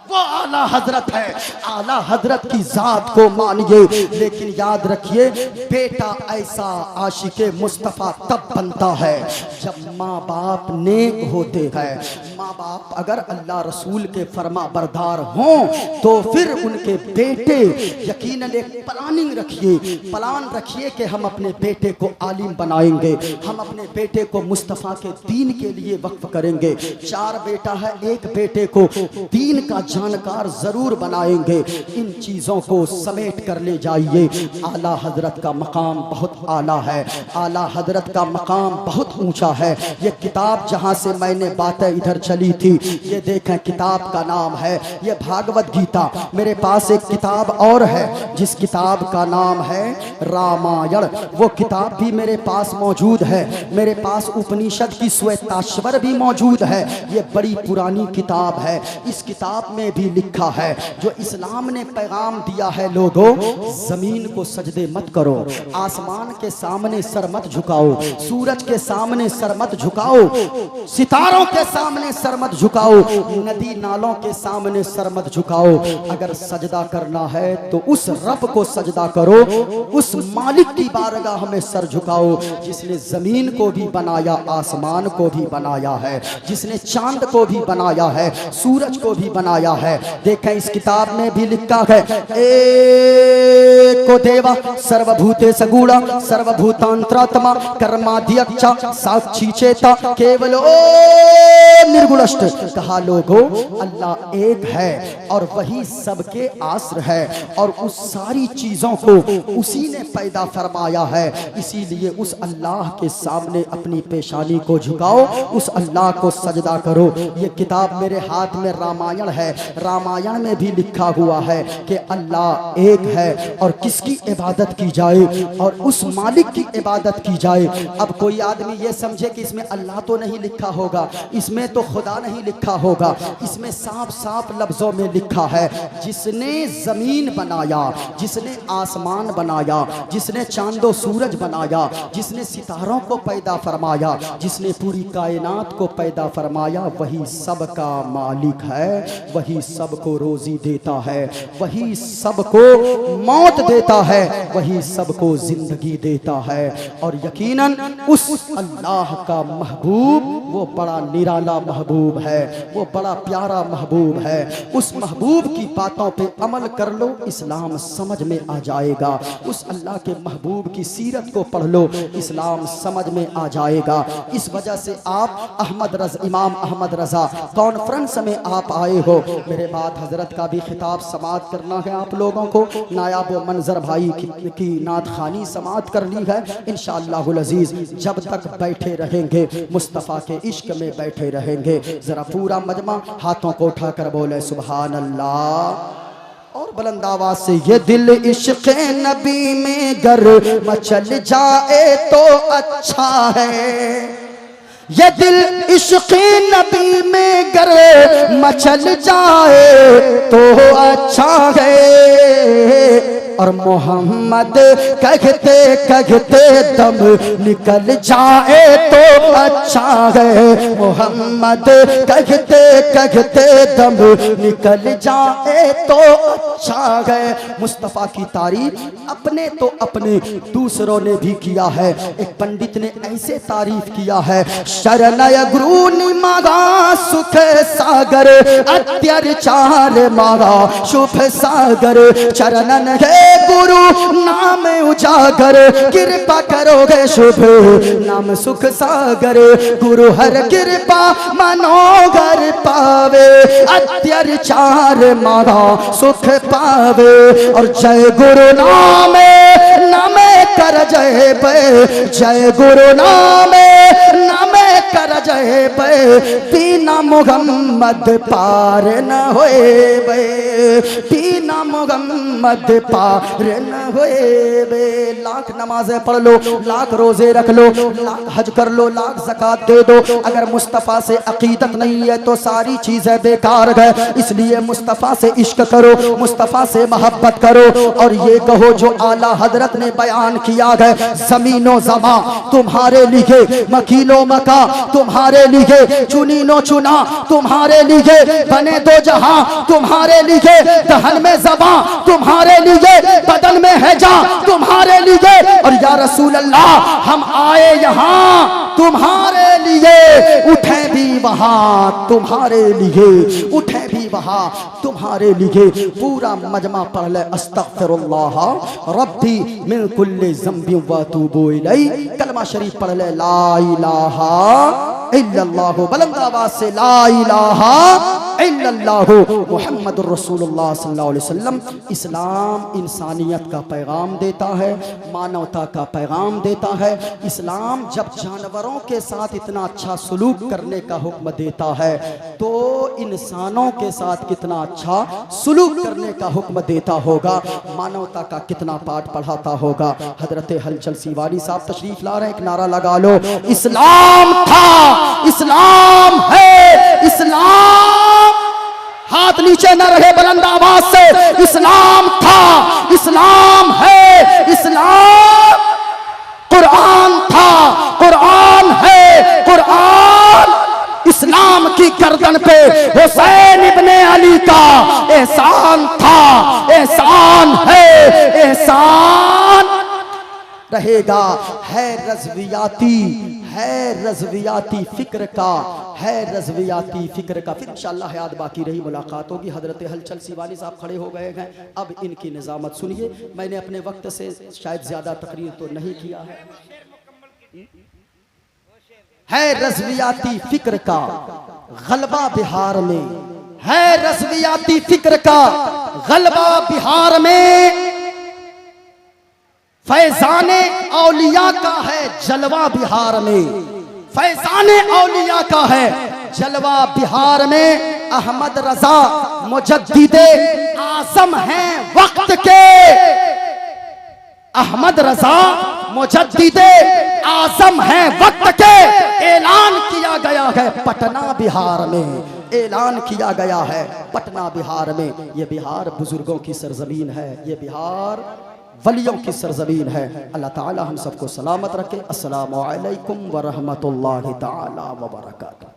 वो आला हजरत है। आला हजरत की जात को मानिए, लेकिन याद रखिए बेटा ऐसा आशिके मुस्तफ़ा तब बनता है जब माँ बाप नेक होते हैं। माँ बाप अगर अल्लाह रसूल के फरमा बरदार हों तो फिर उनके बेटे यकीनन एक प्लानिंग रखिए, प्लान रखिए कि हम अपने बेटे को आलिम बनाएंगे, हम अपने बेटे को मुस्तफ़ा के दीन के लिए वक्फ करेंगे। 4 बेटा है, एक बेटे को दीन का जानकार जरूर बनाएंगे। इन चीज़ों को समेट कर ले जाइए। आला हजरत का मकाम बहुत आला है, आला हजरत का मकाम बहुत ऊंचा है। ये किताब जहाँ से मैंने बातें इधर चली थी, ये देखें किताब का नाम है ये भागवत गीता। मेरे पास एक किताब और है जिस किताब का नाम है रामायण, वो किताब भी मेरे पास मौजूद है। मेरे पास उपनिषद की श्वेताश्वर भी मौजूद है। ये बड़ी पुरानी किताब है। इस किताब में भी लिखा है जो इस्लाम ने पैगाम दिया है, लोगों जमीन को सजदे मत करो, आसमान के सामने सर मत झुकाओ, सूरज के सामने सर मत झुकाओ, सितारों के सामने सर मत झुकाओ, नदी नालों के सामने सर मत झुकाओ। अगर सजदा करना है तो उस रब को सजदा करो, उस मालिक की बारगाह में सर झुकाओ जिसने जमीन को भी बनाया, आसमान को भी बनाया है, जिसने चांद को भी बनाया है, सूरज को भी बनाया है। देखें इस किताब में भी लिखा है एको देवा सर्वभूते सगुणा सर्वभूतांतरात्मा कर्माध्यक्ष साक्षी चेता केवल निर्गुणष्ट। कहा लोगो अल्लाह एक है और वही सबके आश्रय है और उस सारी चीजों को उसी ने पैदा फरमाया है। इसीलिए उस अल्लाह के सामने अपनी पेशानी को झुकाओ, उस अल्लाह को सजदा करो। ये किताब मेरे हाथ में रामायण है। रामायण में भी लिखा हुआ है कि अल्लाह एक है और किसकी इबादत की जाए और उस मालिक की इबादत की जाए। अब कोई आदमी ये समझे कि इसमें अल्लाह तो नहीं लिखा होगा, इसमें तो खुदा नहीं लिखा होगा। इसमें साफ साफ लफ्जों में लिखा है जिसने जमीन बनाया, जिसने आसमान बनाया, जिसने चांदो सूरज बनाया, जिसने सितारों को पैदा फरमाया, जिसने पूरी कायनात को पैदा फरमाया, वही सबका मालिक है, वही सबको रोजी देता है, वही सबको मौत देता है, वही सबको जिंदगी देता है। और यकीनन उस अल्लाह का महबूब वो बड़ा निराला महबूब है, वो बड़ा प्यारा महबूब है। उस महबूब की बातों पे अमल कर लो, इस्लाम समझ में आ जाएगा। उस अल्लाह के महबूब की सीरत को पढ़ लो, इस्लाम समझ में आ जाएगा। इस वजह से आप इमाम अहमद रजा कॉन्फ्रेंस में आप आए हो। मेरे बाद हजरत का भी खिताब समात करना है आप लोगों को। नायाब व मंजर भाई की नात खानी समात करनी है इंशाअल्लाहुल अजीज। जब तक बैठे रहेंगे मुस्तफ़ा के इश्क में बैठे रहेंगे। जरा पूरा मजमा हाथों को उठाकर बोले सुभान अल्लाह और बुलंद आवाज से ये दिल इश्क नबी में गर मचल जाए तो अच्छा है, ये दिल इश्क नबी में गर मचल जाए तो अच्छा है। और मोहम्मद कहते कहते दम निकल जाए तो अच्छा है, मोहम्मद कहते कहते दम निकल जाए तो अच्छा है। मुस्तफ़ा की तारीफ अपने तो अपने दूसरों ने भी किया है। एक पंडित ने ऐसे तारीफ किया है, शरणय गुरु मागा सुख सागर अत्याचार मागा शुभ सागर, चरणन है गुरु नाम उजागर कृपा करोगे शुभ नाम सुख सागर, गुरु हर कृपा मनोगर पावे अत्याचार मागा सुख पावे। और जय गुरु नामे नामे कर जय पे, जय गुरु नामे नामे कर जय पे, बिना मुहम्मद पार न होए बे, बिना मुहम्मद पार न होए बे। लाख नमाजें पढ़ लो, लाख रोजे रख लो, लाख हज कर लो, लाख ज़कात दे दो, अगर मुस्तफ़ा से अकीदत नहीं है तो सारी चीजें बेकार है। इसलिए मुस्तफ़ा से इश्क करो, मुस्तफ़ा से मोहब्बत करो और ये कहो जो आला हजरत ने बयान किया है, ज़मीनो ज़मा तुम्हारे लिए, मकीनो मका तुम्हारे लिए, चुनीनो चुना तुम्हारे लिए, बने दो जहां तुम्हारे लिए, दहन में ज़बां तुम्हारे लिए, बदन में है जा तुम्हारे लिए। और या रसूल अल्लाह हम आए यहाँ तुम्हारे लिए, उठे भी वहां तुम्हारे लिए, उठे भी वहां तुम्हारे लिए। पूरा मजमा पढ़ ले अस्तगफिरुल्लाह रब्बी मिन कुल्ली ज़ंबि व अतूबु इलैह। कलमा शरीफ पढ़ ले ला इलाहा इल्लल्लाह, बुलंद आवाज से ला इलाहा इल्लल्लाहु मुहम्मदुर रसूलुल्लाह सल्लल्लाहु अलैहि वसल्लम। इस्लाम इंसानियत का पैगाम देता है, मानवता का पैगाम देता है। इस्लाम जब जानवरों के साथ इतना अच्छा सलूक करने का हुक्म देता है तो इंसानों के साथ कितना अच्छा सलूक करने का हुक्म देता होगा, मानवता का कितना पाठ पढ़ाता होगा। हजरत हलचल सीवानी साहब तशरीफ ला रहे हैं, एक नारा लगा लो, इस्लाम था, इस्लाम है, इस्लाम। हाथ नीचे न रहे, बुलंद आवाज से, इस्लाम था, इस्लाम है, इस्लाम। कुरान था, कुरान है, कुरान। इस्लाम की गर्दन पे हुसैन इब्ने अली का एहसान था, एहसान है, एहसान रहेगा। है रज़वियाती, है रज़वियाती फिक्र का, है रज़वियाती फिक्र का। फिर इंशाअल्लाह हयात बाकी रही, मुलाकात होगी। हजरत हलचल सीवानी साहब खड़े हो गए हैं, अब इनकी निज़ामत सुनिए। मैंने अपने वक्त से शायद ज़्यादा तकरीर तो नहीं किया है रज़वियाती फिक्र का गलबा बिहार में, है रज़वियाती फिक्र का गलबा बिहार में। फैजाने औलिया का है जलवा बिहार में, फैजाने औलिया का है जलवा बिहार में। अहमद रजा मुजद्दिदे आज़म हैं वक्त के, अहमद रजा मुजद्दिदे आज़म हैं वक्त के। ऐलान किया गया है पटना बिहार में, ऐलान किया गया है पटना बिहार में। ये बिहार बुजुर्गों की सरजमीन है, ये बिहार वलियों की सरजमीन है। अल्लाह ताला हम सबको सलामत रखे। अस्सलामु अलैकुम व रहमतुल्लाहि ताला व बरकातुहू।